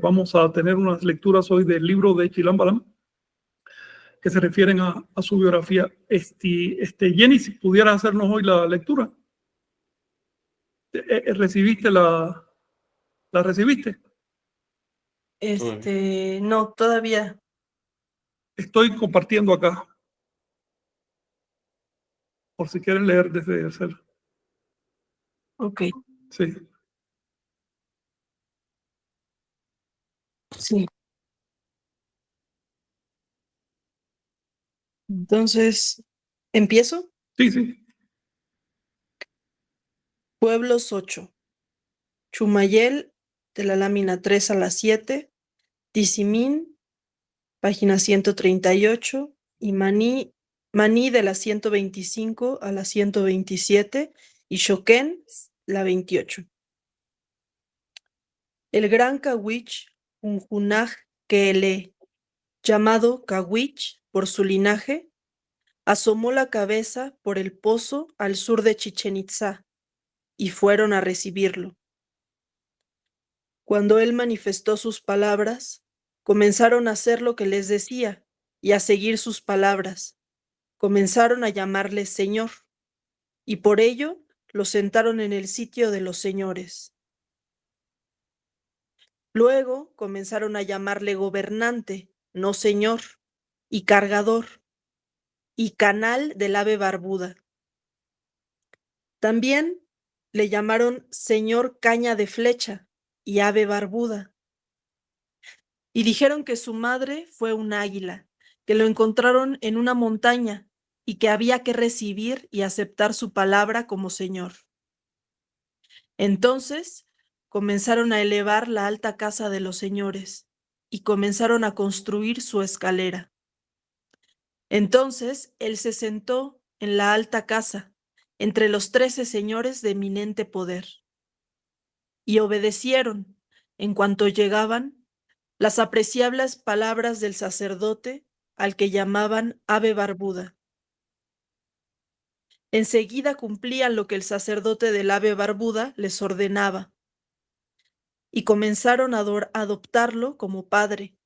vamos a tener unas lecturas hoy del libro de Chilam Balam que se refieren a su biografía. Jenny, si pudieras hacernos hoy la lectura. ¿Recibiste la recibiste? No, todavía. Estoy compartiendo acá, por si quieres leer desde el cel. Ok, Sí. sí. Entonces, ¿empiezo? Sí, sí. Pueblos 8. Chumayel, de la lámina 3 a la 7. Tizimín, página 138. Y Maní de la 125 a la 127. Y Shoquén, la 28. El gran Kawich, Unjunaj Keele, llamado Kawich por su linaje, asomó la cabeza por el pozo al sur de Chichen Itzá, y fueron a recibirlo. Cuando él manifestó sus palabras, comenzaron a hacer lo que les decía y a seguir sus palabras. Comenzaron a llamarle Señor, y por ello lo sentaron en el sitio de los señores. Luego comenzaron a llamarle gobernante, no señor, y cargador, y canal del ave barbuda. También le llamaron señor caña de flecha y ave barbuda. Y dijeron que su madre fue un águila, que lo encontraron en una montaña y que había que recibir y aceptar su palabra como señor. Entonces comenzaron a elevar la alta casa de los señores y comenzaron a construir su escalera. Entonces él se sentó en la alta casa, entre los 13 señores de eminente poder. Y obedecieron, en cuanto llegaban, las apreciables palabras del sacerdote al que llamaban ave barbuda. Enseguida cumplían lo que el sacerdote del ave barbuda les ordenaba, y comenzaron a adoptarlo como padre,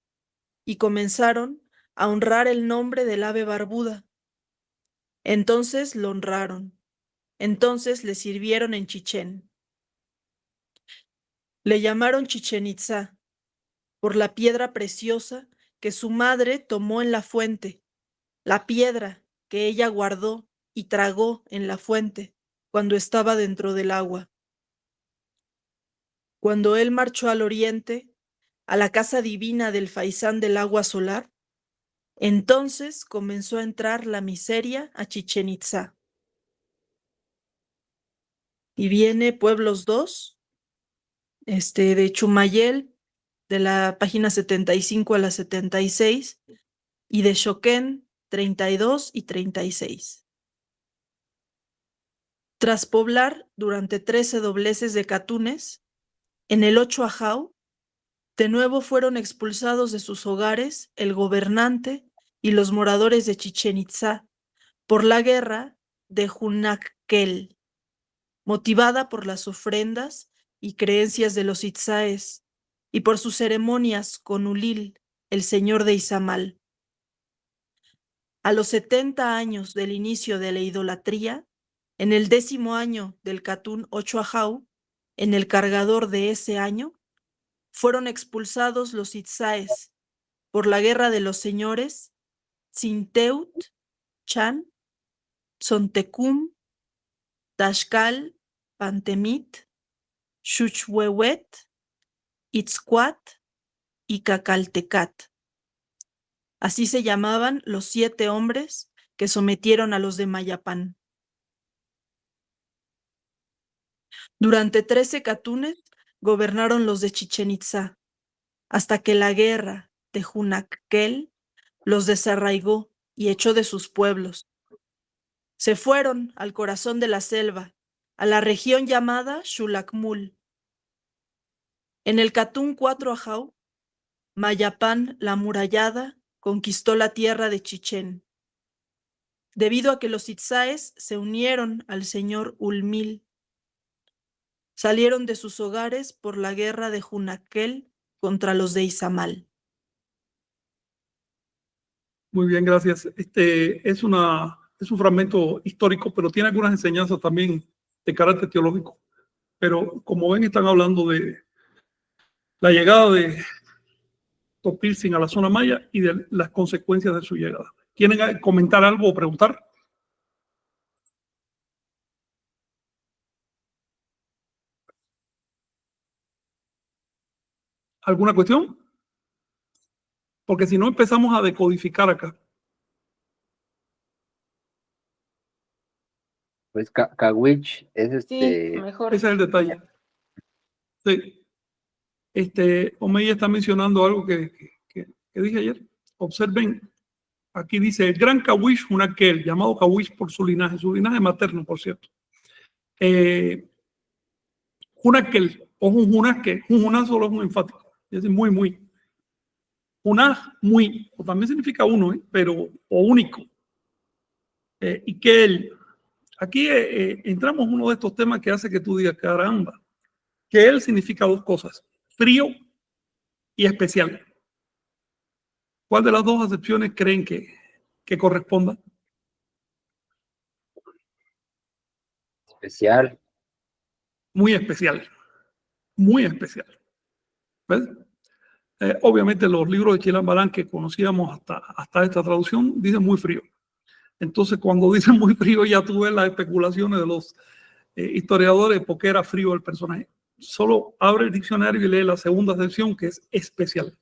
y comenzaron a honrar el nombre del ave barbuda. Entonces lo honraron, entonces le sirvieron en Chichén. Le llamaron Chichen Itzá, por la piedra preciosa que su madre tomó en la fuente, la piedra que ella guardó y tragó en la fuente cuando estaba dentro del agua. Cuando él marchó al oriente, a la casa divina del faisán del agua solar, entonces comenzó a entrar la miseria a Chichen Itzá. Y viene Pueblos 2, de Chumayel, de la página 75 a la 76, y de Shoquén 32 y 36. Tras poblar durante 13 dobleces de catunes, en el 8 Ajau, de nuevo fueron expulsados de sus hogares el gobernante y los moradores de Chichén Itzá por la guerra de Junackel, motivada por las ofrendas y creencias de los itzáes y por sus ceremonias con Ulil, el señor de Izamal. A los 70 años del inicio de la idolatría, en el 10º año del Catún 8 Ajau, en el cargador de ese año, fueron expulsados los itzáes por la guerra de los señores Tzinteut, Chan, Tzontecum, Tashcal, Pantemit, Xuchhuehuet, Itzcuat y Cacaltecat. Así se llamaban los 7 hombres que sometieron a los de Mayapán. Durante 13 catunes gobernaron los de Chichén Itzá, hasta que la guerra de Junackel los desarraigó y echó de sus pueblos. Se fueron al corazón de la selva, a la región llamada Xulacmul. En el Catún 4 Ajau, Mayapán la amurallada conquistó la tierra de Chichén. Debido a que los itzáes se unieron al señor Ulmil, salieron de sus hogares por la guerra de Junackel contra los de Izamal. Muy bien, gracias. Es un fragmento histórico, pero tiene algunas enseñanzas también de carácter teológico. Pero como ven, están hablando de la llegada de Topilzin a la zona maya y de las consecuencias de su llegada. ¿Quieren comentar algo o preguntar? ¿Alguna cuestión? Porque si no empezamos a decodificar acá. Pues Kawich es Sí, mejor. Ese es el detalle. Sí. Omeya está mencionando algo que dije ayer. Observen, aquí dice el gran Kawish Hunakel, llamado Kawish por su linaje materno, por cierto. Hunakel, o un Juná solo es un enfático, es decir, muy. Juná, muy, o también significa uno, pero, o único. Y que él, aquí entramos en uno de estos temas que hace que tú digas, caramba, que él significa 2 cosas, frío y especial. ¿Cuál de las 2 acepciones creen que corresponda? especial. Muy especial. Muy especial. ¿Ves? Obviamente los libros de Chilam Balam que conocíamos hasta esta traducción dicen muy frío. Entonces cuando dicen muy frío ya tú ves las especulaciones de los historiadores porque era frío el personaje. Solo abre el diccionario y lee la segunda acepción que es especial.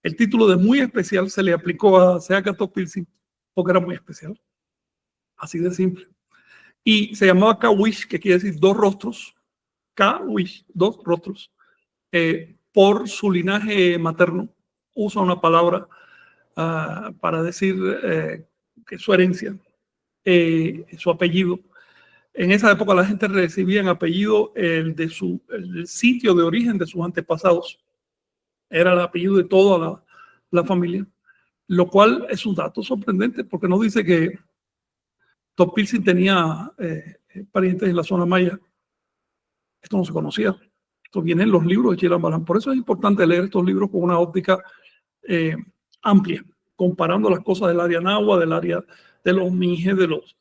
El título de muy especial se le aplicó a Seaka Topilzin porque era muy especial. Así de simple. Y se llamaba Kawish, que quiere decir 2 rostros. Kawish, 2 rostros. Por su linaje materno. Usa una palabra para decir que su herencia, su apellido. En esa época la gente recibía en apellido el sitio de origen de sus antepasados. Era el apellido de toda la familia, lo cual es un dato sorprendente porque no dice que Topilzin tenía parientes en la zona maya. Esto no se conocía. Esto viene en los libros de Chilam Balam. Por eso es importante leer estos libros con una óptica amplia, comparando las cosas del área náhuatl, del área de los mijes, de los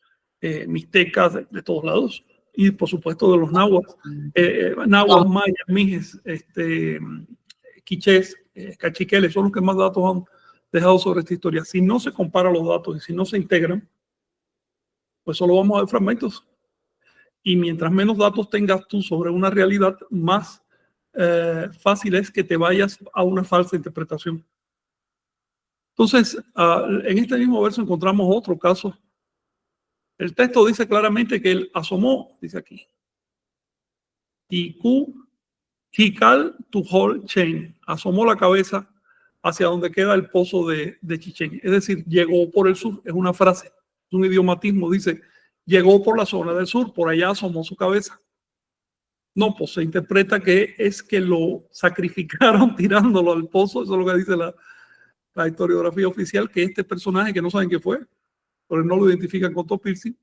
mixtecas, de todos lados, y por supuesto de los náhuatl, mayas, mijes, quichés, cachiqueles, son los que más datos han dejado sobre esta historia. Si no se comparan los datos y si no se integran, pues solo vamos a ver fragmentos. Y mientras menos datos tengas tú sobre una realidad, más fácil es que te vayas a una falsa interpretación. Entonces, en este mismo verso encontramos otro caso. El texto dice claramente que él asomó, dice aquí, y Hikal to whole chain, asomó la cabeza hacia donde queda el pozo de Chichén. Es decir, llegó por el sur, es una frase, es un idiomatismo, dice, llegó por la zona del sur, por allá asomó su cabeza. No, pues se interpreta que es que lo sacrificaron tirándolo al pozo, eso es lo que dice la historiografía oficial, que este personaje que no saben qué fue, porque no lo identifican con Topilsin,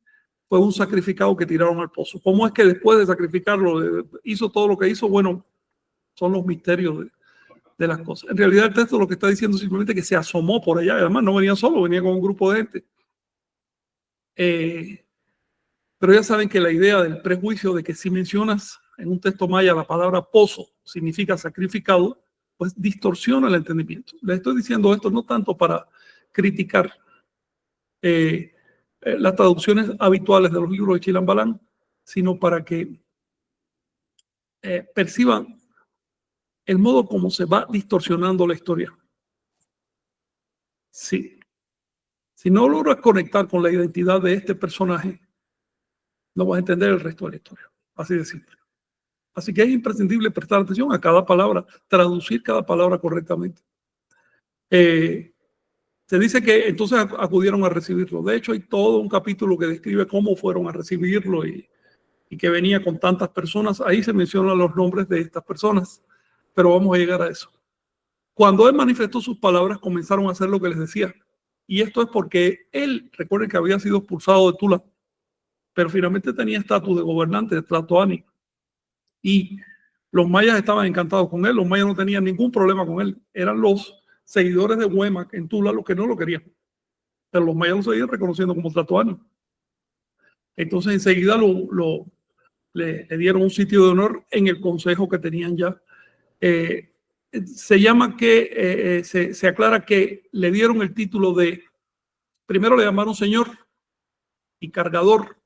fue un sacrificado que tiraron al pozo. ¿Cómo es que después de sacrificarlo hizo todo lo que hizo? Bueno, son los misterios de las cosas. En realidad el texto lo que está diciendo es simplemente que se asomó por allá, y además no venía solo, venía con un grupo de gente. Pero ya saben que la idea del prejuicio de que si mencionas en un texto maya la palabra pozo significa sacrificado, pues distorsiona el entendimiento. Les estoy diciendo esto no tanto para criticar las traducciones habituales de los libros de Chilam Balam, sino para que perciban el modo como se va distorsionando la historia. Sí. Si no logras conectar con la identidad de este personaje, no vas a entender el resto de la historia. Así de simple. Así que es imprescindible prestar atención a cada palabra, traducir cada palabra correctamente. Se dice que entonces acudieron a recibirlo. De hecho, hay todo un capítulo que describe cómo fueron a recibirlo y que venía con tantas personas. Ahí se mencionan los nombres de estas personas, pero vamos a llegar a eso. Cuando él manifestó sus palabras, comenzaron a hacer lo que les decía. Y esto es porque él, recuerden que había sido expulsado de Tula, pero finalmente tenía estatus de gobernante de Tlatoani. Y los mayas estaban encantados con él, los mayas no tenían ningún problema con él. Eran los seguidores de Huemac en Tula los que no lo querían. Pero los mayas lo seguían reconociendo como Tlatoani. Entonces enseguida le dieron un sitio de honor en el consejo que tenían ya. Se llama que, se aclara que le dieron el título de, primero le llamaron señor y cargador,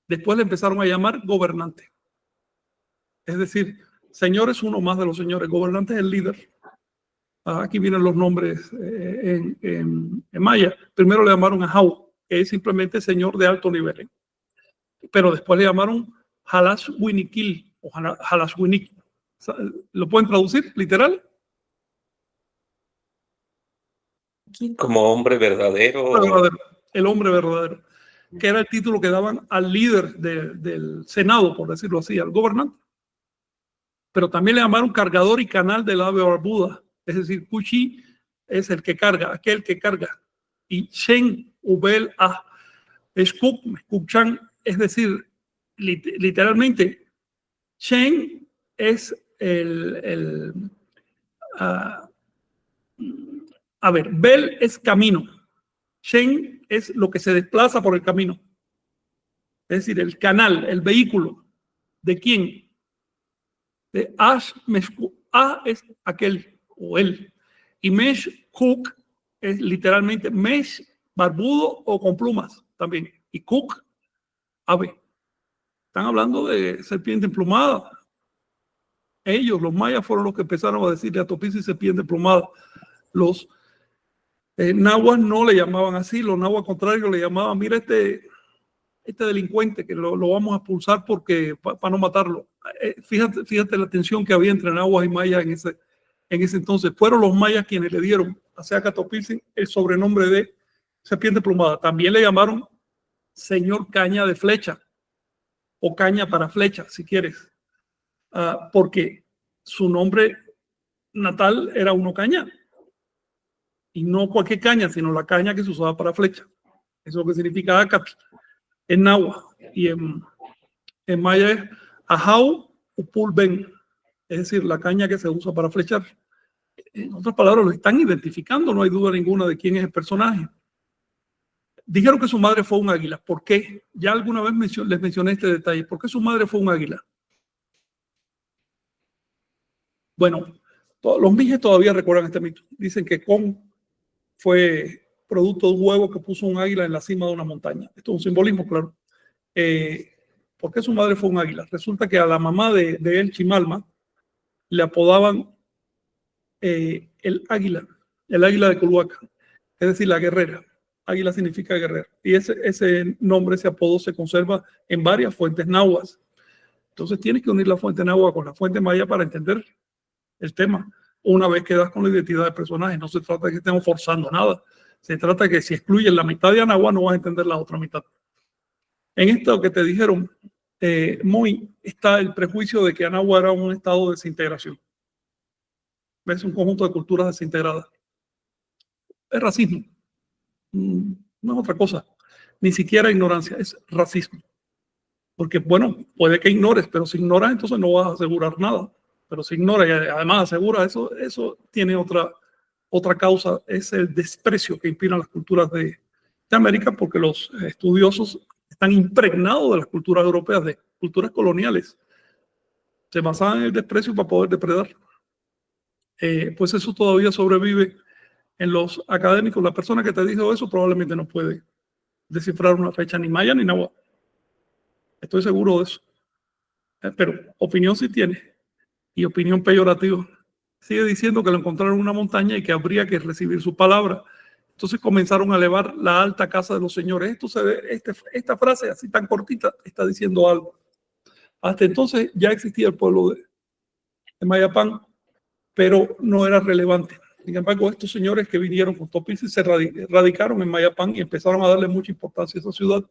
después le empezaron a llamar gobernante. Es decir, señor es uno más de los señores, gobernante es el líder. Aquí vienen los nombres en maya. Primero le llamaron a Jau, que es simplemente señor de alto nivel. Pero después le llamaron Halash Winikil o Halash Winik. ¿Lo pueden traducir literal? Como hombre verdadero. El hombre verdadero, que era el título que daban al líder del Senado, por decirlo así, al gobernante. Pero también le llamaron cargador y canal del ave barbuda. Es decir, Kuchi es el que carga, aquel que carga. Y Shen Ubel A es Kukchan, es decir, literalmente, Shen es Bel es camino. Shen es lo que se desplaza por el camino. Es decir, el canal, el vehículo. ¿De quién? De Ash Meshku. A es aquel o él. Y Mesh Cook es literalmente Mesh barbudo o con plumas también. Y Cook, ave. Están hablando de serpiente emplumada. Ellos, los mayas, fueron los que empezaron a decirle a Topilsin serpiente emplumada. Los nahuas no le llamaban así, los nahuas al contrario le llamaban, mira este delincuente que lo vamos a expulsar porque para no matarlo. Fíjate la tensión que había entre nahuas y mayas en ese entonces. Fueron los mayas quienes le dieron a Seaca Topilsin el sobrenombre de serpiente plumada. También le llamaron señor caña de flecha o caña para flecha, si quieres, porque su nombre natal era Uno Caña. Y no cualquier caña, sino la caña que se usaba para flecha. Eso es lo que significa Acat en náhuatl. Y en maya es Ajau Upul Ben, es decir, la caña que se usa para flechar. En otras palabras, lo están identificando, no hay duda ninguna de quién es el personaje. Dijeron que su madre fue un águila. ¿Por qué? Ya alguna vez les mencioné este detalle. ¿Por qué su madre fue un águila? Bueno, los mijes todavía recuerdan este mito. Dicen que Con fue producto de un huevo que puso un águila en la cima de una montaña. Esto es un simbolismo, claro. ¿Por qué su madre fue un águila? Resulta que a la mamá de él, Chimalma, le apodaban el águila de Culhuaca, es decir, la guerrera. Águila significa guerrera. Y ese nombre, ese apodo se conserva en varias fuentes náhuatl. Entonces tienes que unir la fuente náhuatl con la fuente maya para entender el tema. una vez que das con la identidad del personaje. No se trata de que estemos forzando nada. Se trata de que si excluyes la mitad de Anáhuac, no vas a entender la otra mitad. En esto que te dijeron, Moy, está el prejuicio de que Anáhuac era un estado de desintegración. Es un conjunto de culturas desintegradas. Es racismo. No es otra cosa. Ni siquiera ignorancia, es racismo. Porque, bueno, puede que ignores, pero si ignoras, entonces no vas a asegurar nada. Pero si ignoras y además asegura, eso tiene otra causa, es el desprecio que inspiran las culturas de América, porque los estudiosos están impregnados de las culturas europeas, de culturas coloniales. Se basaban en el desprecio para poder depredar. Pues eso todavía sobrevive en los académicos. La persona que te dijo eso probablemente no puede descifrar una fecha ni maya ni náhuatl. Estoy seguro de eso. Pero opinión sí tiene, y opinión peyorativa. Sigue diciendo que lo encontraron en una montaña y que habría que recibir su palabra. Entonces comenzaron a elevar la alta casa de los señores. Esto se ve, esta frase así tan cortita está diciendo algo. Hasta entonces ya existía el pueblo de Mayapán, pero no era relevante. Sin embargo, estos señores que vinieron con Topilsi se radicaron en Mayapán y empezaron a darle mucha importancia a esa ciudad.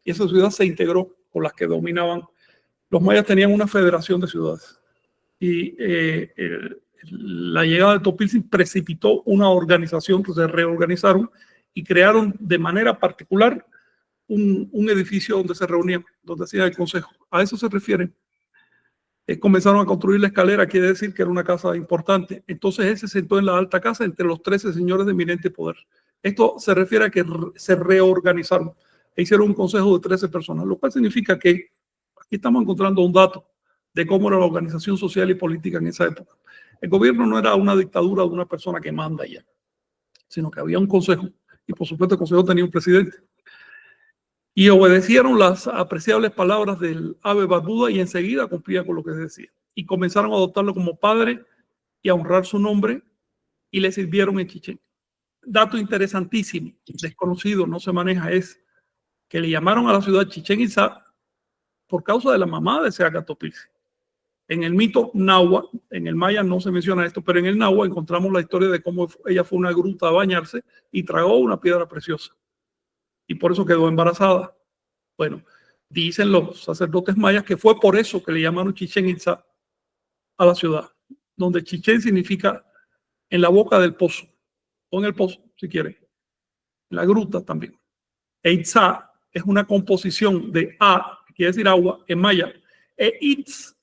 Y esa ciudad se integró con las que dominaban. Los mayas tenían una federación de ciudades. Y la llegada de Topilsi precipitó una organización que se reorganizaron y crearon de manera particular un edificio donde se reunían, donde hacían el consejo. A eso se refieren. Comenzaron a construir la escalera, quiere decir que era una casa importante. Entonces él se sentó en la alta casa entre los 13 señores de eminente poder. Esto se refiere a que se reorganizaron e hicieron un consejo de 13 personas, lo cual significa que aquí estamos encontrando un dato de cómo era la organización social y política en esa época. El gobierno no era una dictadura de una persona que manda ya, sino que había un consejo y por supuesto el consejo tenía un presidente. Y obedecieron las apreciables palabras del ave barbuda y enseguida cumplían con lo que decía. Y comenzaron a adoptarlo como padre y a honrar su nombre y le sirvieron en Chichén. Dato interesantísimo, desconocido, no se maneja, es que le llamaron a la ciudad Chichén Itzá por causa de la mamá de Seaca Topilsi. En el mito náhuatl, en el maya no se menciona esto, pero en el náhuatl encontramos la historia de cómo ella fue a una gruta a bañarse y tragó una piedra preciosa. Y por eso quedó embarazada. Bueno, dicen los sacerdotes mayas que fue por eso que le llamaron Chichén Itzá a la ciudad, donde Chichén significa en la boca del pozo, o en el pozo, si quieren, en la gruta también. E Itzá es una composición de A, que quiere decir agua, en maya, e Itz,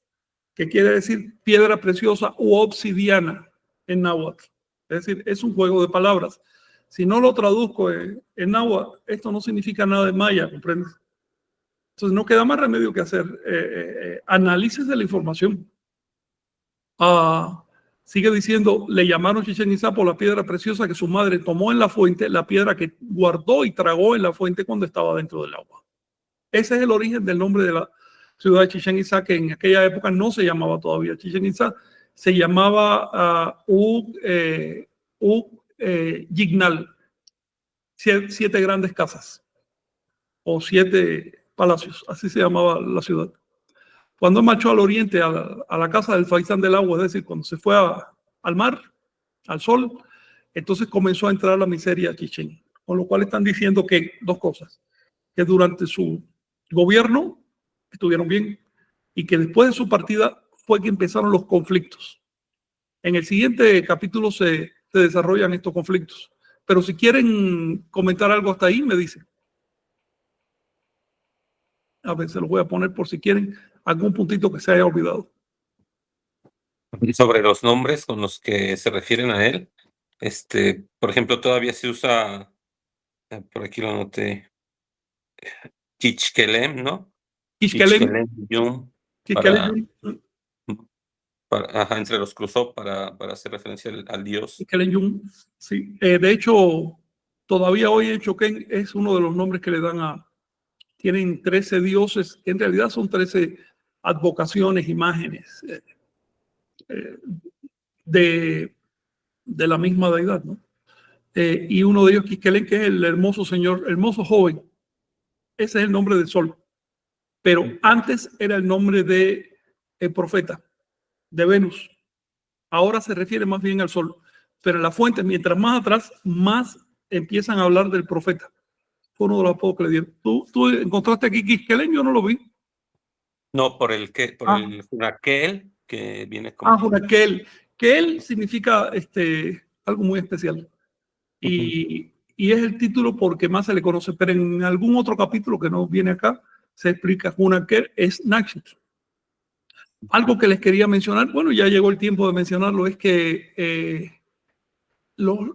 que quiere decir piedra preciosa u obsidiana en náhuatl. Es decir, es un juego de palabras. Si no lo traduzco en náhuatl, esto no significa nada en maya, ¿comprendes? Entonces no queda más remedio que hacer análisis de la información. Sigue diciendo, le llamaron Chichén Itzá por la piedra preciosa que su madre tomó en la fuente, la piedra que guardó y tragó en la fuente cuando estaba dentro del agua. Ese es el origen del nombre de la ciudad de Chichén Itzá, que en aquella época no se llamaba todavía Chichén Itzá, se llamaba Yignal, 7 grandes casas o 7 palacios, así se llamaba la ciudad. Cuando marchó al oriente, a la casa del Faisán del Agua, es decir, cuando se fue al mar, al sol, entonces comenzó a entrar la miseria a Chichén. Con lo cual están diciendo que 2 cosas, que durante su gobierno estuvieron bien y que después de su partida fue que empezaron los conflictos. En el siguiente capítulo se desarrollan estos conflictos. Pero si quieren comentar algo hasta ahí, me dicen. A ver, se los voy a poner por si quieren algún puntito que se haya olvidado. Sobre los nombres con los que se refieren a él, por ejemplo, todavía se usa, por aquí lo anoté, Chichkelem, ¿no? Chichkelem Yum, entre los cruzó para hacer referencia al dios. Chichkelem Yum, sí. De hecho, todavía hoy en Choquén es uno de los nombres que le dan tienen 13 dioses, que en realidad son 13 advocaciones, imágenes de la misma deidad, ¿no? Y uno de ellos, Quiquelén, que es el hermoso señor, hermoso joven. Ese es el nombre del sol. Pero antes era el nombre de el profeta, de Venus. Ahora se refiere más bien al sol. Pero en la fuente, mientras más atrás, más empiezan a hablar del profeta. Fue uno de los apodos que le dieron. ¿Tú encontraste aquí Quisquelén? Yo no lo vi. No, por el Junaquel, que viene como... Junaquel. Que significa algo muy especial. Y es el título porque más se le conoce. Pero en algún otro capítulo que no viene acá, se explica Junaquel es Naxit. Algo que les quería mencionar, bueno, ya llegó el tiempo de mencionarlo, es que los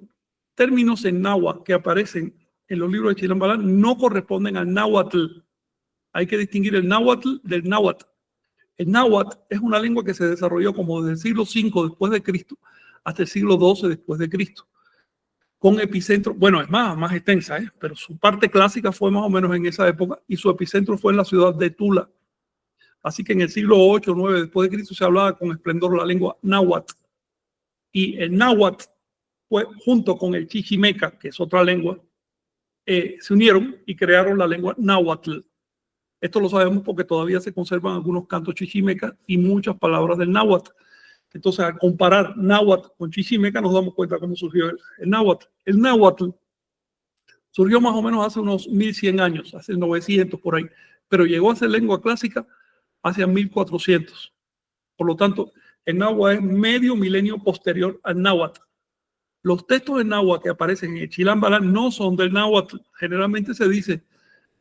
términos en náhuatl que aparecen en los libros de Chilam Balam no corresponden al náhuatl. Hay que distinguir el náhuatl del náhuatl. El náhuatl es una lengua que se desarrolló como desde el siglo V después de Cristo hasta el siglo XII después de Cristo, con epicentro, bueno, es más extensa, pero su parte clásica fue más o menos en esa época y su epicentro fue en la ciudad de Tula. Así que en el siglo 8 o 9 después de Cristo se hablaba con esplendor la lengua náhuatl. Y el náhuatl fue, junto con el chichimeca, que es otra lengua, se unieron y crearon la lengua náhuatl. Esto lo sabemos porque todavía se conservan algunos cantos chichimecas y muchas palabras del náhuatl. Entonces, al comparar náhuatl con chichimeca, nos damos cuenta cómo surgió el náhuatl. El náhuatl surgió más o menos hace unos 1100 años, hace 900 por ahí, pero llegó a ser lengua clásica hacia 1400. Por lo tanto, el náhuatl es medio milenio posterior al náhuatl. Los textos en náhuatl que aparecen en el Chilam Balam no son del náhuatl. Generalmente se dice,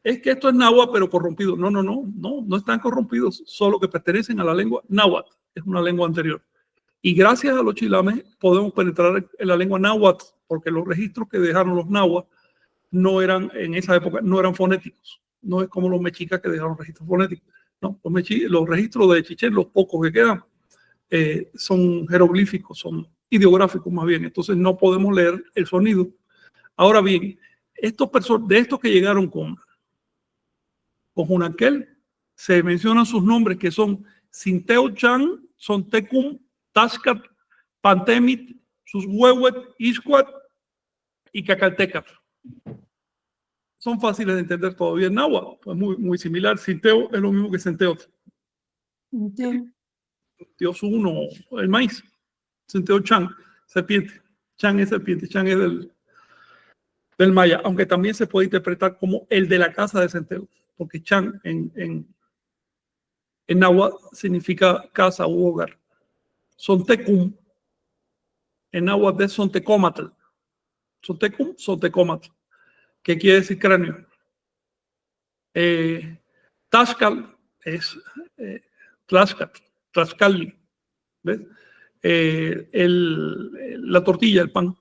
es que esto es náhuatl pero corrompido. No están corrompidos, solo que pertenecen a la lengua náhuatl, es una lengua anterior. Y gracias a los chilames podemos penetrar en la lengua náhuatl, porque los registros que dejaron los náhuatl no eran, en esa época, no eran fonéticos. No es como los mexicas que dejaron registros fonéticos. No, los registros de Chichén, los pocos que quedan, son jeroglíficos, son ideográficos más bien. Entonces no podemos leer el sonido. Ahora bien, de estos que llegaron con Junaquel, se mencionan sus nombres que son Sinteo-chan, Sontecum, Tascat, Pantemit, Sushuehuet, Ixcuat y Cacaltecat. Son fáciles de entender todavía en náhuatl, pues muy similar. Sinteo es lo mismo que Senteot. Dios uno, el maíz. Sinteo Chan, serpiente. Chan es serpiente, Chan es del maya, aunque también se puede interpretar como el de la casa de Senteo, porque Chan en náhuatl significa casa u hogar. Sontecum, en náhuatl es Sontecomatl. Sontecum, Sontecomatl, que quiere decir cráneo. Tlaxcal es Tlaxcali, ¿ves? La tortilla, el pan.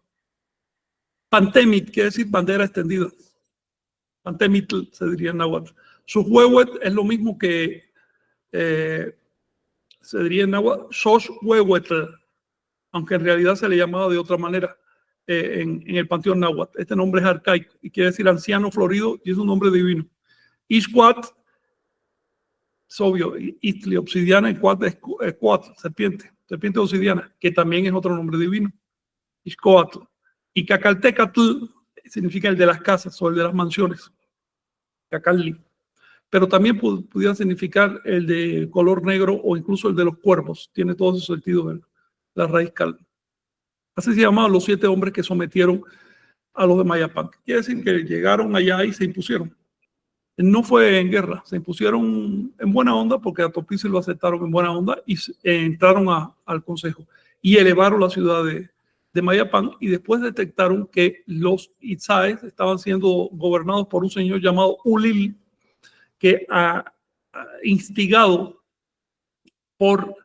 Pantemit quiere decir bandera extendida. Pantemitl se diría en náhuatl. Sushuehuet es lo mismo que se diría en náhuatl Xoxhuehuetl, aunque en realidad se le llamaba de otra manera en el panteón náhuatl. Este nombre es arcaico y quiere decir anciano florido y es un nombre divino. Ixcuat es obvio, Istli, obsidiana, y Cuat es Cuat, serpiente obsidiana, que también es otro nombre divino. Ixcoatl. Y Cacaltecatl significa el de las casas o el de las mansiones. Cacalli. Pero también pudiera significar el de color negro o incluso el de los cuervos. Tiene todo ese sentido la raíz cal. Así se llamaban los 7 hombres que sometieron a los de Mayapán. Quiere decir que llegaron allá y se impusieron. No fue en guerra, se impusieron en buena onda porque a Topices lo aceptaron en buena onda y entraron al consejo y elevaron la ciudad de Mayapán y después detectaron que los Itzáes estaban siendo gobernados por un señor llamado Ulil, que ha instigado por,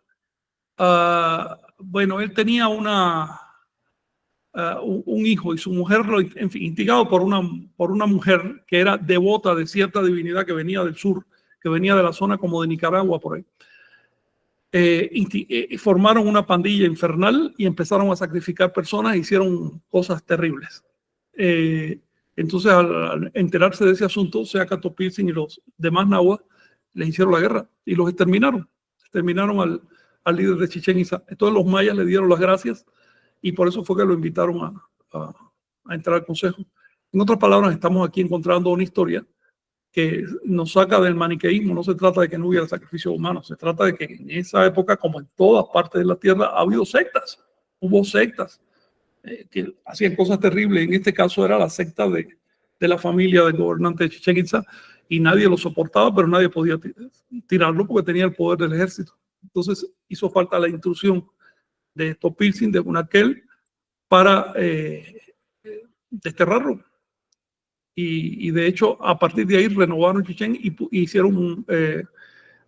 él tenía un hijo y su mujer, en fin, instigado por una mujer que era devota de cierta divinidad que venía del sur, que venía de la zona como de Nicaragua por ahí. Formaron una pandilla infernal y empezaron a sacrificar personas e hicieron cosas terribles. Entonces, al enterarse de ese asunto, Seacatl y los demás nahuas les hicieron la guerra y los exterminaron. Exterminaron al líder de Chichén Itzá. Entonces los mayas le dieron las gracias y por eso fue que lo invitaron a entrar al consejo. En otras palabras, estamos aquí encontrando una historia que nos saca del maniqueísmo. No se trata de que no hubiera sacrificio humano, se trata de que en esa época, como en todas partes de la tierra, ha habido sectas. Hubo sectas que hacían cosas terribles. En este caso era la secta de la familia del gobernante de Chichén Itzá, y nadie lo soportaba, pero nadie podía tirarlo porque tenía el poder del ejército. Entonces hizo falta la intrusión de Topilzin, de Hunaquel, para desterrarlo. Y de hecho, a partir de ahí renovaron Chichén y hicieron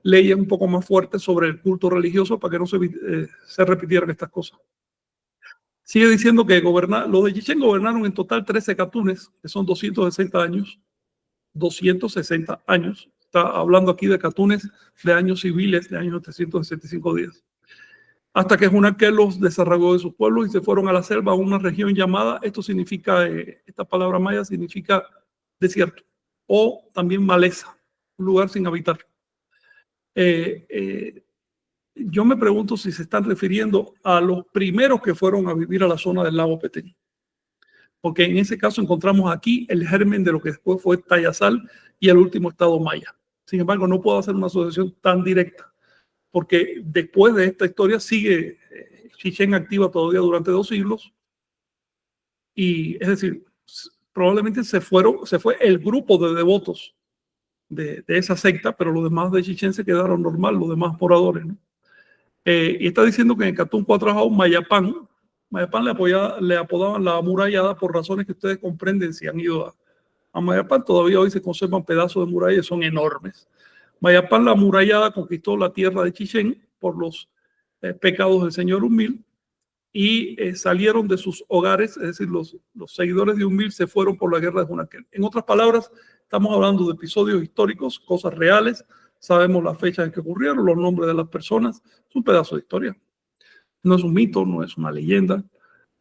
leyes un poco más fuertes sobre el culto religioso para que no se repitieran estas cosas. Sigue diciendo que los de Chichén gobernaron en total 13 catunes, que son 260 años. 260 años. Está hablando aquí de catunes de años civiles, de años 365 días. Hasta que Hunaquel los desarraigó de sus pueblos y se fueron a la selva, a una región llamada, esto significa, esta palabra maya significa desierto, o también maleza, un lugar sin habitar. Yo me pregunto si se están refiriendo a los primeros que fueron a vivir a la zona del lago Petén, porque en ese caso encontramos aquí el germen de lo que después fue Tayasal y el último estado maya. Sin embargo, no puedo hacer una asociación tan directa, porque después de esta historia sigue Chichén activa todavía durante 2 siglos, y es decir, probablemente se fue el grupo de devotos de esa secta, pero los demás de Chichén se quedaron normal, los demás moradores, ¿no? Y está diciendo que en Catún 4 Mayapán le apodaban la amurallada por razones que ustedes comprenden si han ido a Mayapán. Todavía hoy se conservan pedazos de murallas, son enormes. Mayapán, la amurallada, conquistó la tierra de Chichén por los pecados del señor Humil, y salieron de sus hogares, es decir, los seguidores de Humil se fueron por la guerra de Hunaquel. En otras palabras, estamos hablando de episodios históricos, cosas reales. Sabemos las fechas en que ocurrieron, los nombres de las personas. Es un pedazo de historia. No es un mito, no es una leyenda.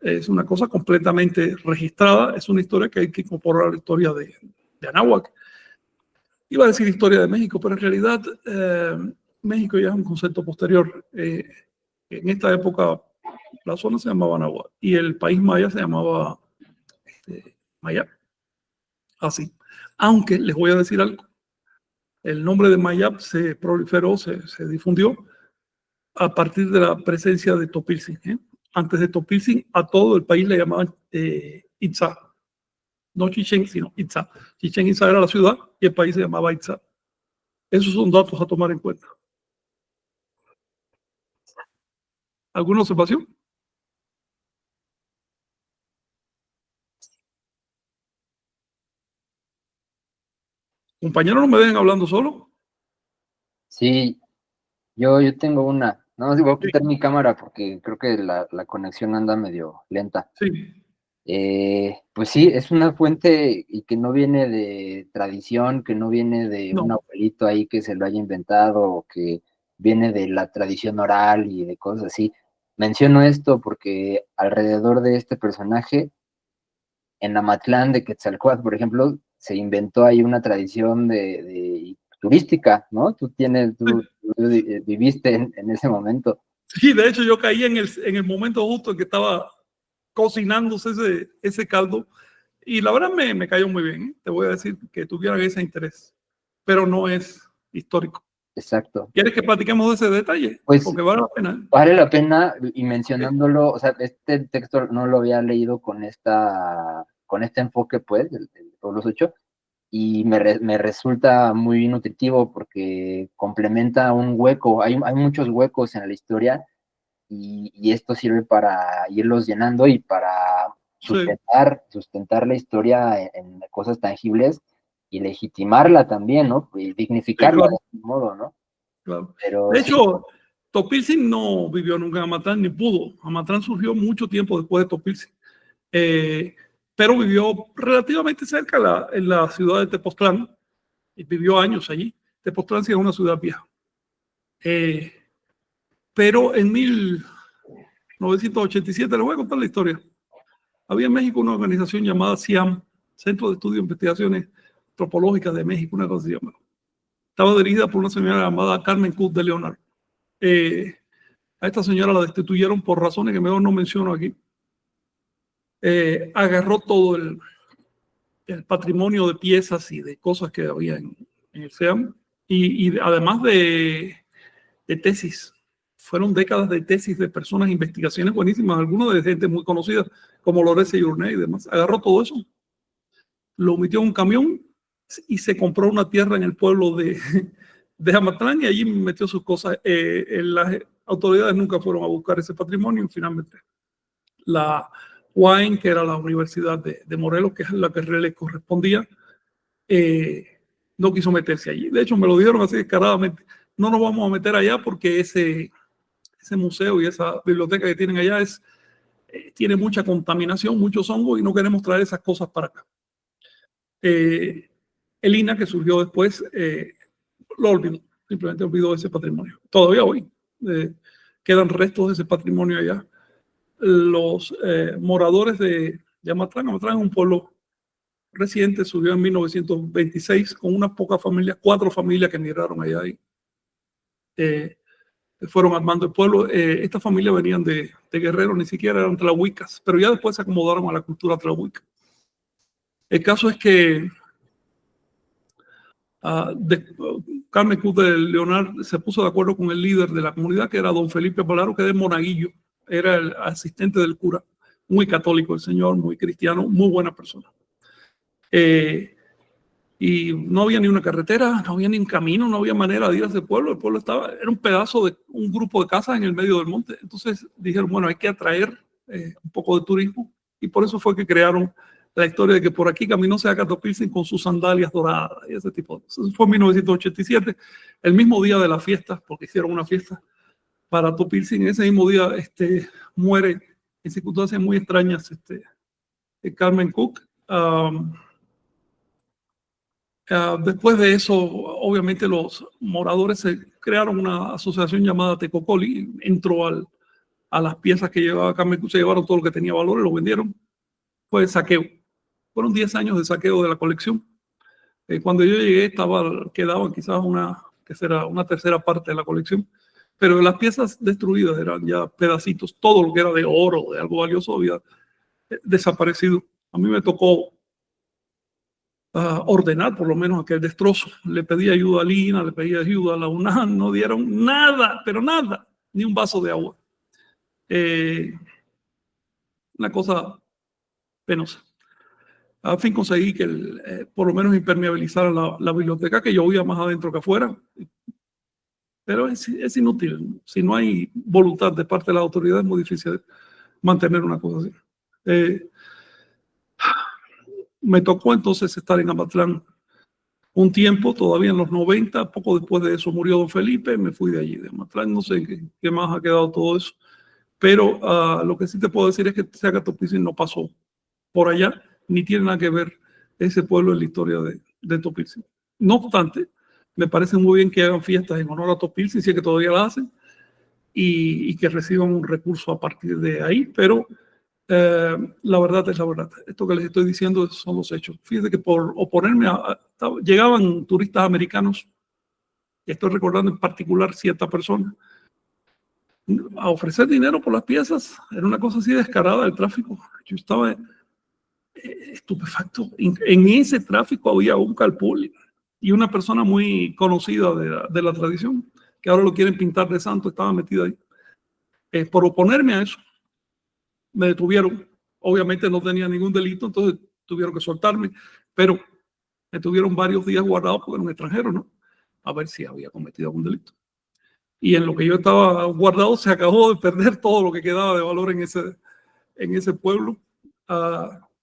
Es una cosa completamente registrada. Es una historia que hay que incorporar a la historia de Anáhuac. Iba a decir historia de México, pero en realidad México ya es un concepto posterior. En esta época la zona se llamaba Anáhuac y el país maya se llamaba Maya. Así. Aunque les voy a decir algo. El nombre de Mayap se proliferó, se difundió a partir de la presencia de Topilzin. Antes de Topilzin, a todo el país le llamaban Itzá. No Chichén, sino Itzá. Chichén Itzá era la ciudad y el país se llamaba Itzá. Esos son datos a tomar en cuenta. ¿Alguna observación? Compañeros, no me dejen hablando solo. Sí, yo tengo una. No, voy a quitar mi cámara porque creo que la conexión anda medio lenta. Sí. Pues sí, es una fuente y que no viene de tradición, que no viene de un abuelito ahí que se lo haya inventado, o que viene de la tradición oral y de cosas así. Menciono esto porque alrededor de este personaje, en Amatlán de Quetzalcóatl, por ejemplo, se inventó ahí una tradición de turística, ¿no? Tú viviste en ese momento. Sí, de hecho yo caí en el momento justo en que estaba cocinándose ese caldo, y la verdad me cayó muy bien, ¿eh? Te voy a decir que tuvieran ese interés, pero no es histórico. Exacto. ¿Quieres que platiquemos de ese detalle? Pues porque vale la pena. Vale la pena, y mencionándolo, o sea, este texto no lo había leído con este enfoque, pues, del Pueblo Sucho, y me resulta muy nutritivo porque complementa un hueco. Hay muchos huecos en la historia, y esto sirve para irlos llenando y para sustentar la historia en cosas tangibles y legitimarla también, ¿no? Y dignificarla, sí, claro, de algún modo, ¿no? Claro. Pero, de hecho, Topilzin no vivió nunca en Amatlán, ni pudo. Amatlán surgió mucho tiempo después de Topilzin. Pero vivió relativamente cerca en la ciudad de Tepoztlán, y vivió años allí. Tepoztlán sí es una ciudad vieja. Pero en 1987, les voy a contar la historia. Había en México una organización llamada CIAM, Centro de Estudio e Investigaciones Antropológicas de México, una cosa así. Estaba dirigida por una señora llamada Carmen Cruz de Leonard. A esta señora la destituyeron por razones que mejor no menciono aquí. Agarró todo el patrimonio de piezas y de cosas que había en el SEAM, y además de tesis. Fueron décadas de tesis de personas, investigaciones buenísimas, algunas de gente muy conocida, como Lorenzo Journet y demás. Agarró todo eso, lo metió en un camión y se compró una tierra en el pueblo de Amatlán y allí metió sus cosas. Las autoridades nunca fueron a buscar ese patrimonio y finalmente la UAM, que era la Universidad de Morelos, que es la que le correspondía, no quiso meterse allí. De hecho, me lo dijeron así descaradamente: no nos vamos a meter allá porque ese museo y esa biblioteca que tienen allá tiene mucha contaminación, muchos hongos, y no queremos traer esas cosas para acá. El INAH, que surgió después, lo olvidó, simplemente olvidó ese patrimonio. Todavía hoy quedan restos de ese patrimonio allá. Los moradores de Amatlán es un pueblo reciente, surgió en 1926 con unas pocas familias, 4 familias que emigraron allá y fueron armando el pueblo. Estas familias venían de Guerrero, ni siquiera eran tlahuicas, pero ya después se acomodaron a la cultura tlahuica. El caso es que Carmen Cruz de Leonard se puso de acuerdo con el líder de la comunidad, que era don Felipe Palaro, que es de Monaguillo, era el asistente del cura, muy católico el señor, muy cristiano, muy buena persona. Y no había ni una carretera, no había ni un camino, no había manera de ir a ese pueblo. El pueblo era un pedazo de un grupo de casas en el medio del monte. Entonces dijeron, bueno, hay que atraer un poco de turismo, y por eso fue que crearon la historia de que por aquí caminó Seacato Pilsen con sus sandalias doradas y ese tipo de cosas. Eso fue en 1987, el mismo día de la fiesta, porque hicieron una fiesta para Topilsin. Ese mismo día muere en circunstancias muy extrañas Carmen Cook. Después de eso, obviamente los moradores crearon una asociación llamada Tecocoli, entró a las piezas que llevaba Carmen Cook, se llevaron todo lo que tenía valor y lo vendieron. Fue saqueo. Fueron 10 años de saqueo de la colección. Cuando yo llegué quedaban quizás una tercera parte de la colección, pero las piezas destruidas eran ya pedacitos. Todo lo que era de oro, de algo valioso, había desaparecido. A mí me tocó ordenar por lo menos aquel destrozo. Le pedí ayuda a Lina, le pedí ayuda a la UNAM, no dieron nada, pero nada, ni un vaso de agua. Una cosa penosa. Al fin conseguí que por lo menos impermeabilizara la biblioteca, que llovía más adentro que afuera. Pero es inútil. Si no hay voluntad de parte de las autoridades, es muy difícil mantener una cosa así. Me tocó entonces estar en Amatlán un tiempo, todavía en los 90, poco después de eso murió don Felipe, me fui de allí, de Amatlán. No sé qué más ha quedado todo eso. Pero lo que sí te puedo decir es que Seacato Pilsen no pasó por allá, ni tiene nada que ver ese pueblo en la historia de Topilsin. No obstante, me parece muy bien que hagan fiestas en honor a Topilsin, si es que todavía la hacen, y que reciban un recurso a partir de ahí, pero la verdad es la verdad. Esto que les estoy diciendo son los hechos. Fíjense que por oponerme llegaban turistas americanos, y estoy recordando en particular cierta persona, a ofrecer dinero por las piezas. Era una cosa así descarada del tráfico. Yo estaba estupefacto. En ese tráfico había un calpul y una persona muy conocida de la tradición, que ahora lo quieren pintar de santo, estaba metida ahí. Por oponerme a eso, me detuvieron. Obviamente no tenía ningún delito, entonces tuvieron que soltarme, pero me tuvieron varios días guardado porque era un extranjero, ¿no? A ver si había cometido algún delito. Y en lo que yo estaba guardado se acabó de perder todo lo que quedaba de valor en ese pueblo.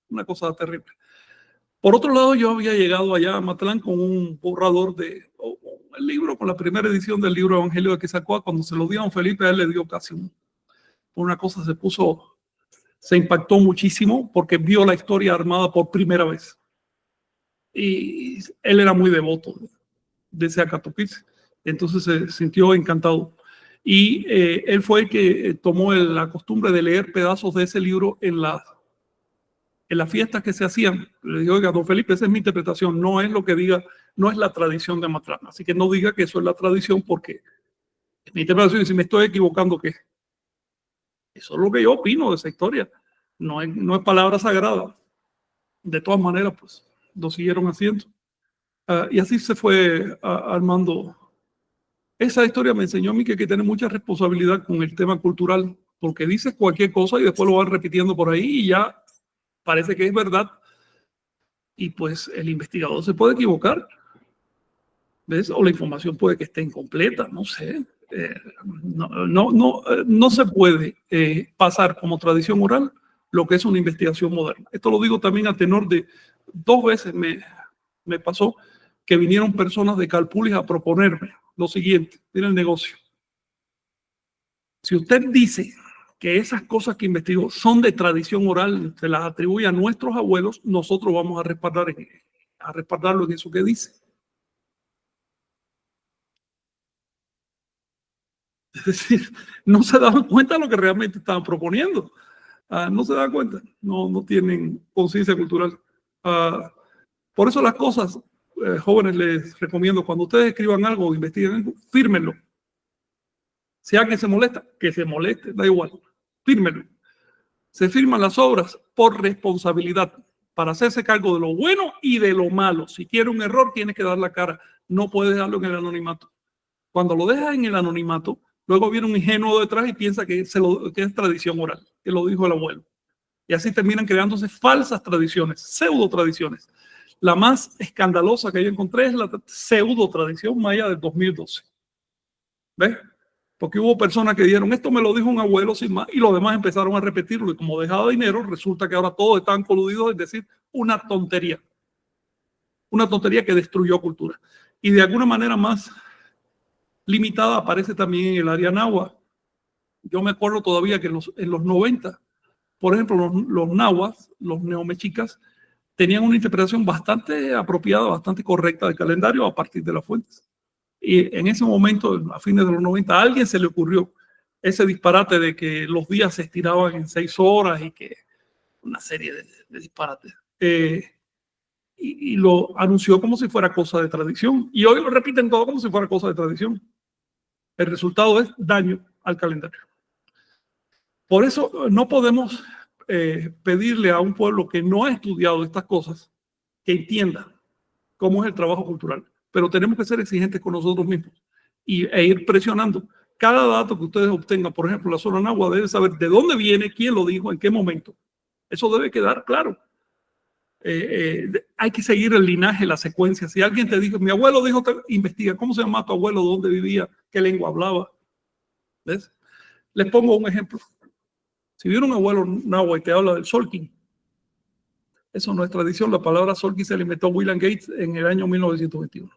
Una cosa terrible. Por otro lado, yo había llegado allá a Amatlán con un borrador el libro, con la primera edición del libro Evangelio de Quetzalcóatl. Cuando se lo dio a don Felipe, a él le dio casi una cosa, se impactó muchísimo porque vio la historia armada por primera vez. Y él era muy devoto de Seacato Pilsen. Entonces se sintió encantado. Y él fue el que tomó la costumbre de leer pedazos de ese libro en las fiestas que se hacían. Le digo, oiga, don Felipe, esa es mi interpretación, no es lo que diga, no es la tradición de Amatlán. Así que no diga que eso es la tradición, porque es mi interpretación, y si me estoy equivocando, ¿qué? Eso es lo que yo opino de esa historia. No es palabra sagrada. De todas maneras, pues, lo siguieron haciendo. Y así se fue armando. Esa historia me enseñó a mí que hay que tener mucha responsabilidad con el tema cultural, porque dices cualquier cosa y después lo van repitiendo por ahí y ya parece que es verdad. Y pues el investigador se puede equivocar, ¿ves? O la información puede que esté incompleta, no sé. No se puede pasar como tradición oral lo que es una investigación moderna. Esto lo digo también a tenor de 2 veces me pasó que vinieron personas de Calpulis a proponerme lo siguiente: mira el negocio. Si usted dice que esas cosas que investigó son de tradición oral, se las atribuye a nuestros abuelos, nosotros vamos a respaldarlo en eso que dice. Es decir, no se daban cuenta de lo que realmente estaban proponiendo. No se dan cuenta, no tienen conciencia cultural. Por eso las cosas, jóvenes, les recomiendo, cuando ustedes escriban algo o investiguen algo, fírmenlo. Si alguien se molesta, que se moleste, da igual, fírmenlo. Se firman las obras por responsabilidad, para hacerse cargo de lo bueno y de lo malo. Si quiere un error, tiene que dar la cara. No puede dejarlo en el anonimato. Cuando lo dejas en el anonimato, luego viene un ingenuo detrás y piensa que es tradición oral, que lo dijo el abuelo. Y así terminan creándose falsas tradiciones, pseudo tradiciones. La más escandalosa que yo encontré es la pseudo tradición maya del 2012. ¿Ves? Porque hubo personas que dijeron, esto me lo dijo un abuelo sin más, y los demás empezaron a repetirlo. Y como dejaba dinero, resulta que ahora todos están coludidos, es decir, una tontería. Una tontería que destruyó cultura. Y de alguna manera más limitada aparece también en el área náhuatl. Yo me acuerdo todavía que en los 90, por ejemplo, los náhuatl, los neomexicas, tenían una interpretación bastante apropiada, bastante correcta del calendario a partir de las fuentes. Y en ese momento, a fines de los 90, a alguien se le ocurrió ese disparate de que los días se estiraban en 6 horas y que una serie de disparates. Y lo anunció como si fuera cosa de tradición. Y hoy lo repiten todo como si fuera cosa de tradición. El resultado es daño al calendario. Por eso no podemos pedirle a un pueblo que no ha estudiado estas cosas que entienda cómo es el trabajo cultural. Pero tenemos que ser exigentes con nosotros mismos e ir presionando. Cada dato que ustedes obtengan, por ejemplo, la zona náhuatl debe saber de dónde viene, quién lo dijo, en qué momento. Eso debe quedar claro. Hay que seguir el linaje, la secuencia. Si alguien te dijo, mi abuelo dijo, investiga cómo se llama tu abuelo, dónde vivía, qué lengua hablaba. ¿Ves? Les pongo un ejemplo. Si viene un abuelo náhuatl y te habla del solking, eso no es tradición. La palabra solking se le inventó William Gates en el año 1921.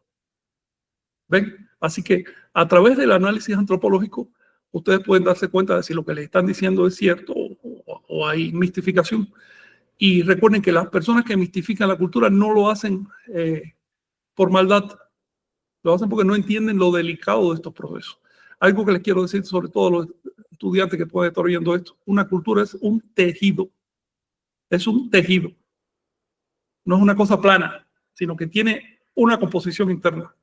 ¿Ven? Así que a través del análisis antropológico, ustedes pueden darse cuenta de si lo que les están diciendo es cierto o hay mistificación. Y recuerden que las personas que mistifican la cultura no lo hacen por maldad, lo hacen porque no entienden lo delicado de estos procesos. Algo que les quiero decir, sobre todo a los estudiantes que pueden estar oyendo esto: una cultura es un tejido. Es un tejido. No es una cosa plana, sino que tiene una composición interna.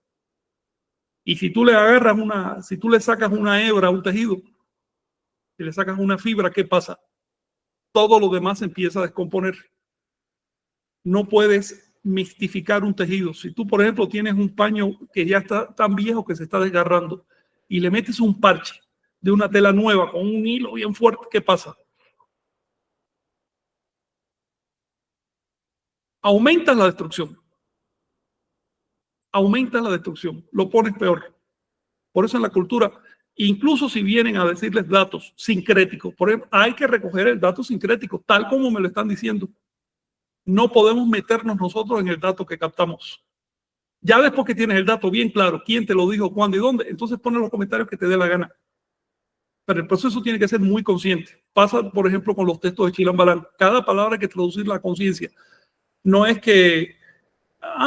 Y si tú le agarras si tú le sacas una hebra a un tejido, si le sacas una fibra, ¿qué pasa? Todo lo demás empieza a descomponer. No puedes mistificar un tejido. Si tú, por ejemplo, tienes un paño que ya está tan viejo que se está desgarrando y le metes un parche de una tela nueva con un hilo bien fuerte, ¿qué pasa? Aumentas la destrucción. Aumentas la destrucción. Lo pones peor. Por eso en la cultura, incluso si vienen a decirles datos sincréticos, por ejemplo, hay que recoger el dato sincrético, tal como me lo están diciendo. No podemos meternos nosotros en el dato que captamos. Ya después que tienes el dato bien claro, quién te lo dijo, cuándo y dónde, entonces pon en los comentarios que te dé la gana. Pero el proceso tiene que ser muy consciente. Pasa, por ejemplo, con los textos de Chilam Balam. Cada palabra hay que traducirla a conciencia. No es que,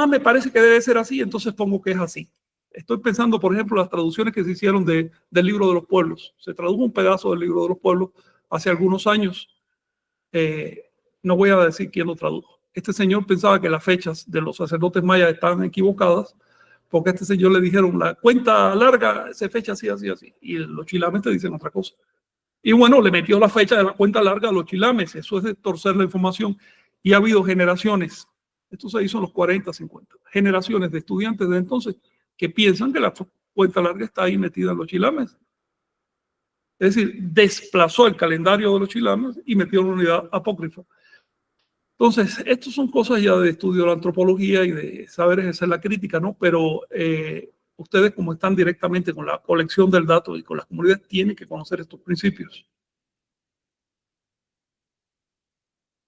me parece que debe ser así, entonces pongo que es así. Estoy pensando, por ejemplo, las traducciones que se hicieron del Libro de los Pueblos. Se tradujo un pedazo del Libro de los Pueblos hace algunos años. No voy a decir quién lo tradujo. Este señor pensaba que las fechas de los sacerdotes mayas estaban equivocadas, porque a este señor le dijeron, la cuenta larga se fecha así, así, así. Y los chilames te dicen otra cosa. Y bueno, le metió la fecha de la cuenta larga a los chilames. Eso es de torcer la información. Y ha habido generaciones Esto se hizo en los 40, 50. Generaciones de estudiantes de entonces que piensan que la cuenta larga está ahí metida en los chilames. Es decir, desplazó el calendario de los chilames y metió una unidad apócrifa. Entonces, estas son cosas ya de estudio de la antropología y de saber ejercer la crítica, ¿no? Pero ustedes, como están directamente con la colección del dato y con las comunidades, tienen que conocer estos principios.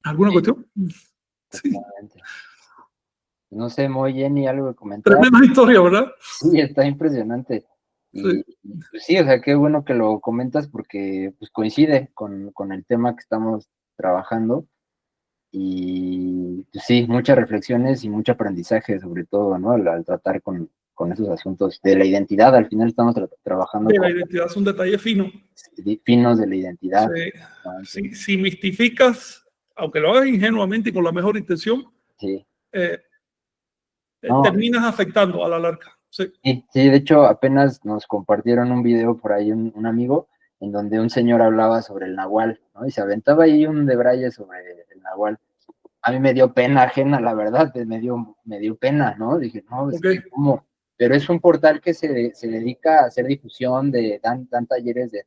¿Alguna cuestión? Sí. No sé, muy Jenny, algo de comentar. Tremenda historia, ¿verdad? Sí, está impresionante. Y pues sí, o sea, qué bueno que lo comentas porque pues, coincide con el tema que estamos trabajando. Y pues, sí, muchas reflexiones y mucho aprendizaje, sobre todo, ¿no? Al tratar con esos asuntos de la identidad. Al final estamos trabajando de la identidad es un detalle fino. Finos de la identidad. Sí. Si mistificas, aunque lo hagas ingenuamente y con la mejor intención, sí. Terminas afectando a la larga. Sí. Sí, de hecho, apenas nos compartieron un video por ahí un amigo en donde un señor hablaba sobre el nahual, ¿no? Y se aventaba ahí un debraye sobre el nahual. A mí me dio pena ajena, la verdad, me dio pena, ¿no? Dije, no, es que ¿cómo? Pero es un portal que se dedica a hacer difusión, dan talleres de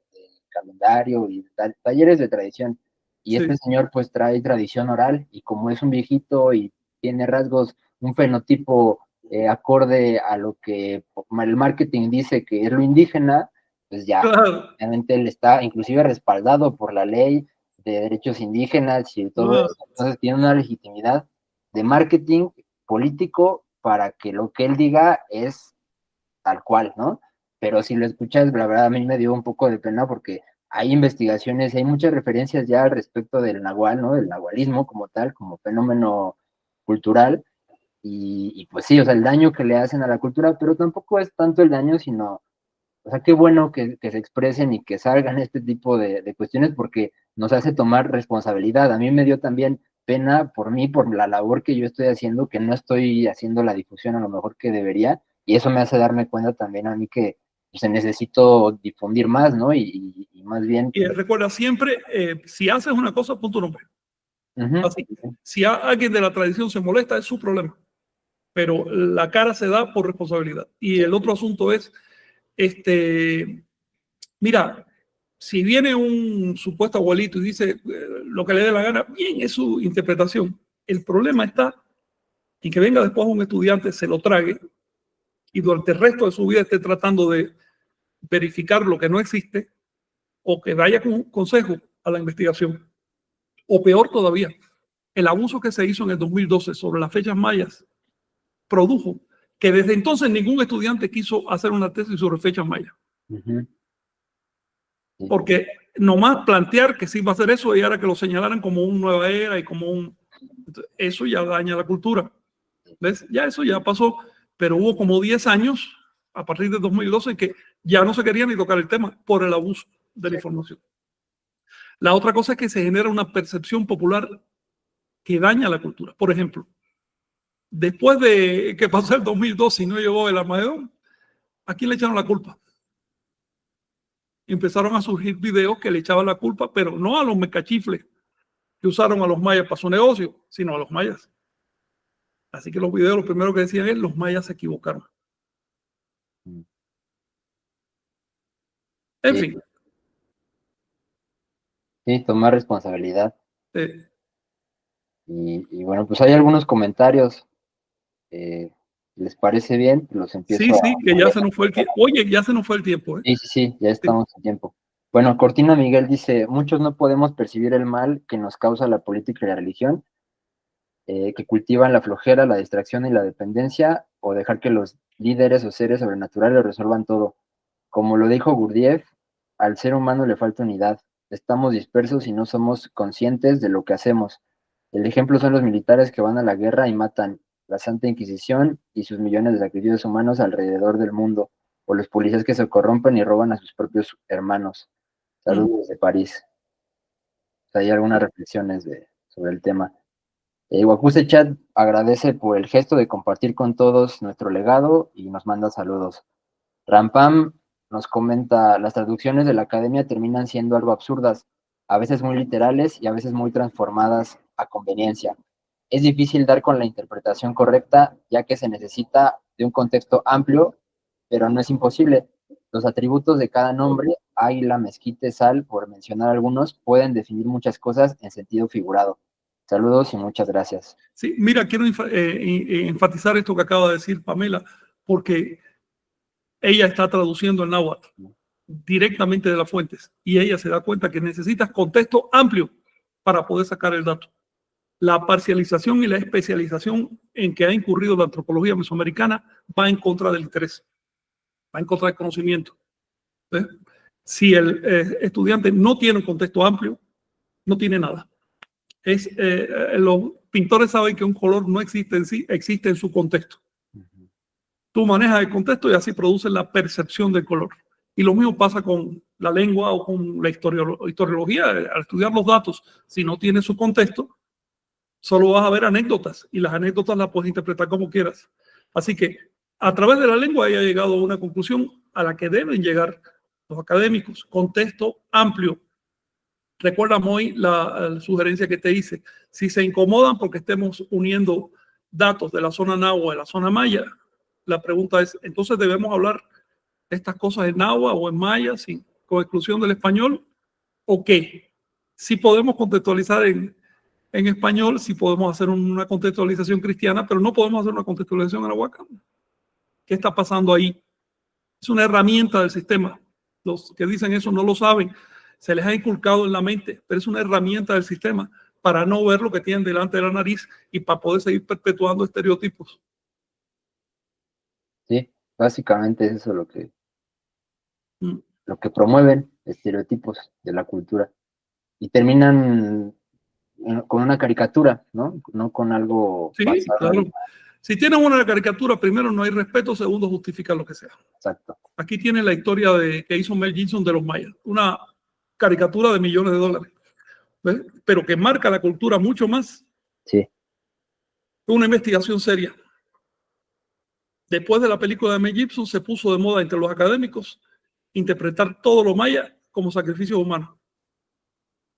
calendario y talleres de tradición. Y este señor pues trae tradición oral y como es un viejito y tiene rasgos, un fenotipo acorde a lo que el marketing dice que es lo indígena, pues ya, obviamente él está inclusive respaldado por la ley de derechos indígenas y todo eso. Entonces tiene una legitimidad de marketing político para que lo que él diga es tal cual, ¿no? Pero si lo escuchas, la verdad a mí me dio un poco de pena porque hay investigaciones, hay muchas referencias ya al respecto del nahual, ¿no? Del nahualismo como tal, como fenómeno cultural. Y pues sí, o sea, el daño que le hacen a la cultura, pero tampoco es tanto el daño, sino, o sea, qué bueno que se expresen y que salgan este tipo de cuestiones porque nos hace tomar responsabilidad. A mí me dio también pena por mí, por la labor que yo estoy haciendo, que no estoy haciendo la difusión a lo mejor que debería, y eso me hace darme cuenta también a mí que se necesito difundir más, ¿no? Y más bien... Y recuerda siempre, si haces una cosa, pon tu nombre. Así, si alguien de la tradición se molesta, es su problema. Pero la cara se da por responsabilidad. Y el otro asunto es, mira, si viene un supuesto abuelito y dice lo que le dé la gana, bien, es su interpretación. El problema está en que venga después un estudiante, se lo trague y durante el resto de su vida esté tratando de verificar lo que no existe o que vaya con consejo a la investigación. O peor todavía, el abuso que se hizo en el 2012 sobre las fechas mayas produjo que desde entonces ningún estudiante quiso hacer una tesis sobre fechas mayas. Porque nomás plantear que sí va a hacer eso y ahora que lo señalaran como una nueva era y como un... Eso ya daña la cultura. ¿Ves? Ya eso ya pasó, pero hubo como 10 años a partir de 2012 que ya no se quería ni tocar el tema por el abuso de la información. La otra cosa es que se genera una percepción popular que daña la cultura. Por ejemplo, después de que pasó el 2012 y no llegó el Armagedón, ¿a quién le echaron la culpa? Empezaron a surgir videos que le echaban la culpa, pero no a los mecachifles que usaron a los mayas para su negocio, sino a los mayas. Así que los videos lo primero que decían es los mayas se equivocaron. En fin. Sí, tomar responsabilidad. Y bueno, pues hay algunos comentarios. ¿Les parece bien? Los empiezo sí, que ya se nos fue el tiempo. Oye, ya se nos fue el tiempo. Sí, ya estamos en tiempo. Bueno, Cortina Miguel dice, muchos no podemos percibir el mal que nos causa la política y la religión, que cultivan la flojera, la distracción y la dependencia, o dejar que los líderes o seres sobrenaturales resuelvan todo. Como lo dijo Gurdjieff, al ser humano le falta unidad. Estamos dispersos y no somos conscientes de lo que hacemos. El ejemplo son los militares que van a la guerra y matan, la Santa Inquisición y sus millones de sacrificios humanos alrededor del mundo, o los policías que se corrompen y roban a sus propios hermanos. Saludos desde París. Hay algunas reflexiones sobre el tema. Wakuse Chat agradece por el gesto de compartir con todos nuestro legado y nos manda saludos. Rampam nos comenta, las traducciones de la academia terminan siendo algo absurdas, a veces muy literales y a veces muy transformadas a conveniencia. Es difícil dar con la interpretación correcta, ya que se necesita de un contexto amplio, pero no es imposible. Los atributos de cada nombre, águila, mezquite, sal, por mencionar algunos, pueden definir muchas cosas en sentido figurado. Saludos y muchas gracias. Sí, mira, quiero enfatizar esto que acaba de decir Pamela, porque ella está traduciendo el náhuatl directamente de las fuentes y ella se da cuenta que necesitas contexto amplio para poder sacar el dato. La parcialización y la especialización en que ha incurrido la antropología mesoamericana va en contra del interés, va en contra del conocimiento. ¿Ves? Si el estudiante no tiene un contexto amplio, no tiene nada. Los pintores saben que un color no existe en sí, existe en su contexto. Tú manejas el contexto y así produces la percepción del color. Y lo mismo pasa con la lengua o con la historiología. Al estudiar los datos, si no tienes su contexto, solo vas a ver anécdotas y las anécdotas las puedes interpretar como quieras. Así que a través de la lengua ella ha llegado a una conclusión a la que deben llegar los académicos. Contexto amplio. Recuerda, Moy, la sugerencia que te hice. Si se incomodan porque estemos uniendo datos de la zona náhuatl a la zona maya, la pregunta es, ¿entonces debemos hablar estas cosas en náhuatl o en maya con exclusión del español? ¿O qué? Si podemos contextualizar en español, si podemos hacer una contextualización cristiana, pero no podemos hacer una contextualización arahuaca. ¿Qué está pasando ahí? Es una herramienta del sistema. Los que dicen eso no lo saben. Se les ha inculcado en la mente, pero es una herramienta del sistema para no ver lo que tienen delante de la nariz y para poder seguir perpetuando estereotipos. Sí, básicamente es eso lo que promueven, estereotipos de la cultura. Y terminan con una caricatura, ¿no? No con algo Sí, basado claro. en... Si tienen una caricatura, primero no hay respeto, segundo justifica lo que sea. Exacto. Aquí tiene la historia que hizo Mel Gibson de los mayas, una caricatura de millones de dólares, ¿ves? Pero que marca la cultura mucho más. Sí. Una investigación seria. Después de la película de Mel Gibson se puso de moda entre los académicos interpretar todo lo maya como sacrificios humanos.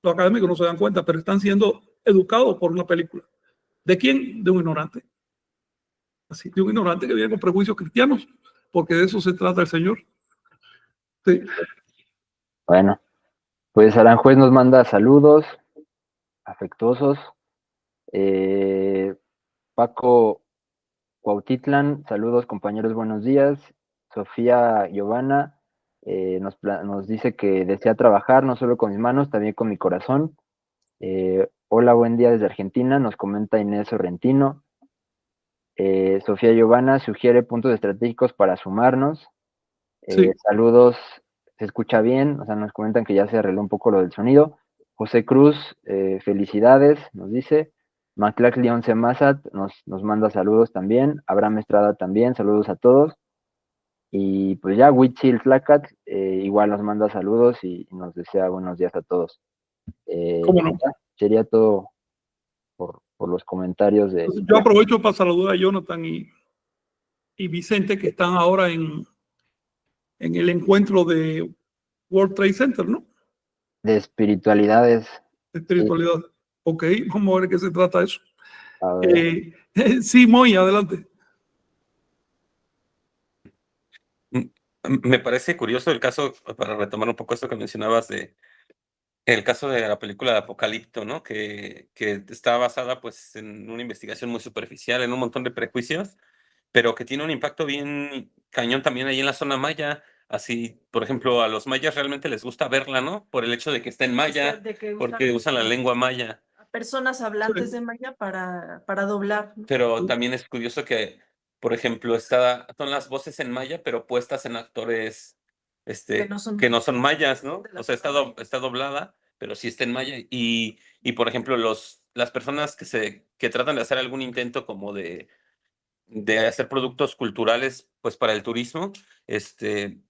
Los académicos no se dan cuenta, pero están siendo educados por una película. ¿De quién? De un ignorante. Así, de un ignorante que viene con prejuicios cristianos, porque de eso se trata el Señor. Sí. Bueno, pues Aranjuez nos manda saludos afectuosos. Paco Cuautitlán, saludos compañeros, buenos días. Sofía Giovanna nos dice que desea trabajar no solo con mis manos, también con mi corazón. Hola, buen día desde Argentina, nos comenta Inés Sorrentino. Sofía Giovanna sugiere puntos estratégicos para sumarnos. Sí. Saludos, se escucha bien, o sea, nos comentan que ya se arregló un poco lo del sonido. José Cruz, felicidades, nos dice. Maclac León Semazat nos manda saludos también. Abraham Estrada también, saludos a todos. Y pues ya, Huitzil Tlacat igual nos manda saludos y nos desea buenos días a todos. ¿Cómo no? Sería todo por los comentarios de... Yo aprovecho para saludar a Jonathan y Vicente, que están ahora en el encuentro de World Trade Center, ¿no? De espiritualidades. De espiritualidad. Sí. Ok, vamos a ver de qué se trata eso. A ver. Sí, Moy, adelante. Me parece curioso el caso, para retomar un poco esto que mencionabas el caso de la película de Apocalipto, ¿no? Que está basada pues en una investigación muy superficial, en un montón de prejuicios, pero que tiene un impacto bien cañón también ahí en la zona maya. Así, por ejemplo, a los mayas realmente les gusta verla, ¿no? Por el hecho de que está en maya, porque usan la lengua maya. A personas hablantes de maya para doblar, ¿no? Pero también es curioso que, por ejemplo, son las voces en maya, pero puestas en actores que no son mayas, ¿no? O sea, está doblada, pero sí está en maya. Y por ejemplo, las personas que tratan de hacer algún intento como de hacer productos culturales, pues para el turismo,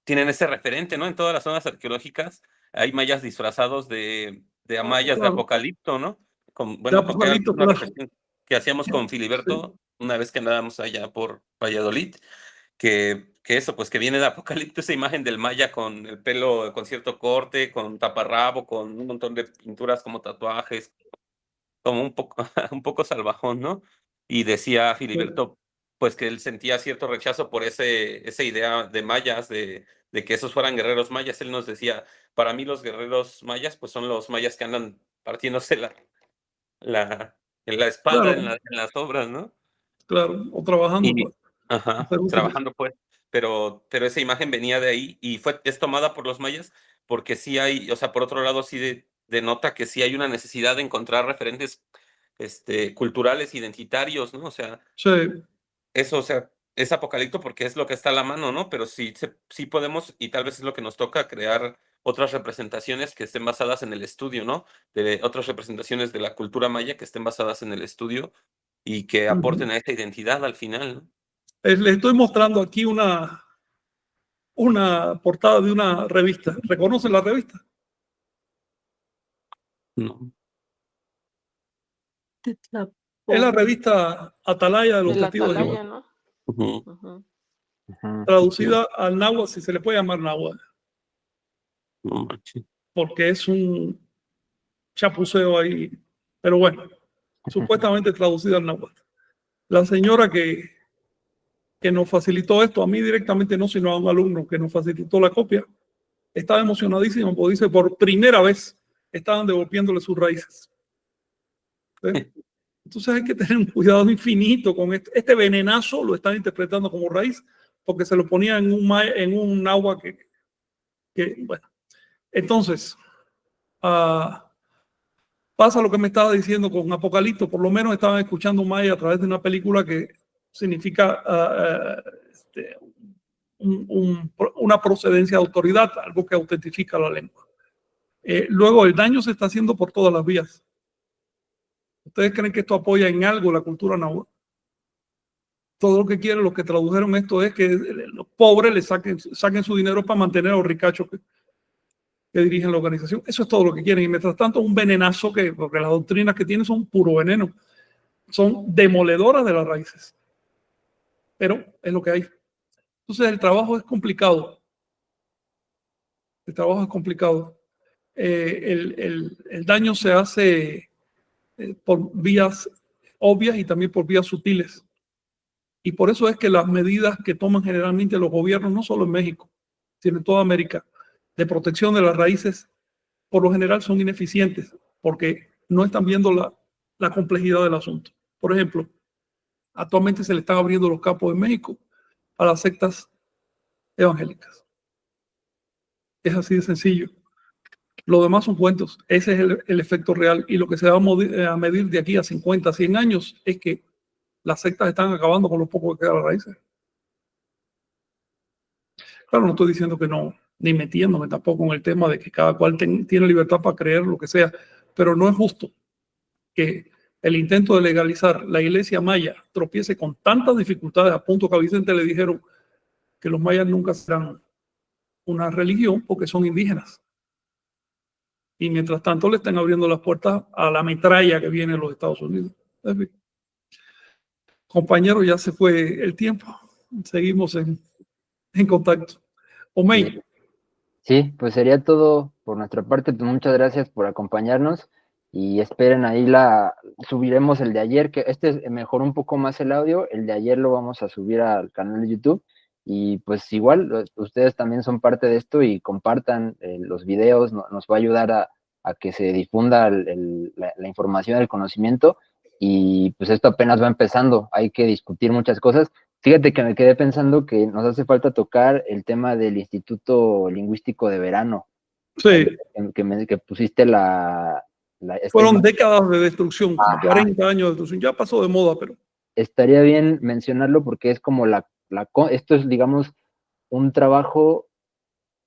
tienen ese referente, ¿no? En todas las zonas arqueológicas hay mayas disfrazados de mayas de Apocalipto, ¿no? Bueno, porque era una reflexión que hacíamos con Filiberto una vez que andábamos allá por Valladolid, que eso, pues que viene de Apocalipto, esa imagen del maya con el pelo con cierto corte, con taparrabo, con un montón de pinturas como tatuajes, como un poco, un poco salvajón, ¿no? Y decía Filiberto, pues que él sentía cierto rechazo por esa idea de mayas, de que esos fueran guerreros mayas. Él nos decía, para mí los guerreros mayas, pues son los mayas que andan partiéndose en la espalda, Claro, en las obras, ¿no? claro, o trabajando Y, para ajá, ser útiles. trabajando pues, pero esa imagen venía de ahí y es tomada por los mayas porque sí hay, o sea, por otro lado sí denota que sí hay una necesidad de encontrar referentes, culturales, identitarios, ¿no? O sea, Sí, eso, o sea, es apocalíptico porque es lo que está a la mano, ¿no? Pero sí podemos, y tal vez es lo que nos toca, crear otras representaciones que estén basadas en el estudio, ¿no? De otras representaciones de la cultura maya que estén basadas en el estudio y que aporten a esa identidad al final, ¿no? les estoy mostrando aquí una portada de una revista. ¿Reconocen la revista? No. Es la revista Atalaya de De los la Testigos de Jehová, atalaya, ¿no? Ujú. Ujú. traducida al náhuatl, si se le puede llamar náhuatl, No manches. porque es un chapuceo ahí, pero bueno, supuestamente traducida al náhuatl. La señora que nos facilitó esto, a mí directamente no, sino a un alumno que nos facilitó la copia, estaba emocionadísimo, porque dice, por primera vez estaban devolviéndole sus raíces. ¿Sí? Entonces hay que tener un cuidado infinito con este venenazo, lo están interpretando como raíz, porque se lo ponía en un agua bueno. Entonces, pasa lo que me estaba diciendo con Apocalipto, por lo menos estaban escuchando maya a través de una película que significa una procedencia de autoridad, algo que autentifica la lengua. Luego, el daño se está haciendo por todas las vías. ¿Ustedes creen que esto apoya en algo la cultura náhuatl? Todo lo que quieren los que tradujeron esto es que los pobres le saquen su dinero para mantener a los ricachos que dirigen la organización. Eso es todo lo que quieren. Y mientras tanto, un venenazo porque las doctrinas que tienen son puro veneno. Son demoledoras de las raíces. Pero es lo que hay. Entonces, el trabajo es complicado. El trabajo es complicado. El daño se hace por vías obvias y también por vías sutiles. Y por eso es que las medidas que toman generalmente los gobiernos, no solo en México, sino en toda América, de protección de las raíces, por lo general son ineficientes, porque no están viendo la complejidad del asunto. Por ejemplo, actualmente se le están abriendo los campos en México a las sectas evangélicas. Es así de sencillo. Lo demás son cuentos. Ese es el efecto real. Y lo que se va a medir de aquí a 50, 100 años es que las sectas están acabando con lo poco que queda de las raíces. Claro, no estoy diciendo que no, ni metiéndome tampoco en el tema de que cada cual tiene libertad para creer lo que sea, pero no es justo que el intento de legalizar la iglesia maya tropiece con tantas dificultades a punto que a Vicente le dijeron que los mayas nunca serán una religión porque son indígenas. Y mientras tanto le están abriendo las puertas a la metralla que viene de los Estados Unidos. En fin. Compañero, ya se fue el tiempo. Seguimos en contacto. Omey. Sí, pues sería todo por nuestra parte. Pues muchas gracias por acompañarnos y esperen ahí subiremos el de ayer, que mejoró un poco más el audio, el de ayer lo vamos a subir al canal de YouTube y pues igual ustedes también son parte de esto y compartan los videos, nos va a ayudar a que se difunda la información, el conocimiento y pues esto apenas va empezando, hay que discutir muchas cosas. Fíjate que me quedé pensando que nos hace falta tocar el tema del Instituto Lingüístico de Verano. Sí. Que pusiste Fueron décadas de destrucción, como Ajá. 40 años de destrucción. Ya pasó de moda, pero... Estaría bien mencionarlo porque es como esto es, digamos, un trabajo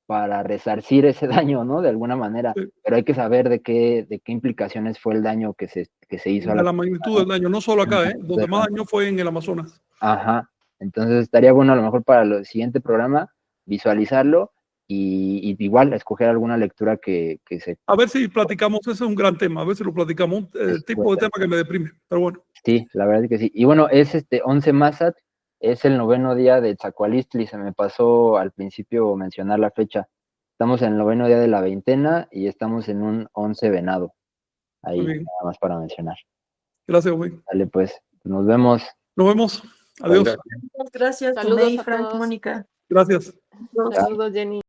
para resarcir ese daño, ¿no? De alguna manera. Sí. Pero hay que saber de qué implicaciones fue el daño que se hizo. De la magnitud del daño, no solo acá, donde más daño fue en el Amazonas. Ajá. Entonces estaría bueno a lo mejor para el siguiente programa visualizarlo y igual escoger alguna lectura que se... A ver si platicamos, ese es un gran tema, a ver si lo platicamos, el tipo de tema que me deprime, pero bueno. Sí, la verdad es que sí. Y bueno, es 11 Mazat, es el 9º día de Tzacualistli, se me pasó al principio mencionar la fecha. Estamos en el 9º día de la veintena y estamos en un 11 venado. Ahí nada más para mencionar. Gracias, güey. Dale, pues, nos vemos. Nos vemos. Adiós. Gracias. Gracias, Saludos Tomei, a Frank, todos. Mónica. Gracias. Saludos, Jenny.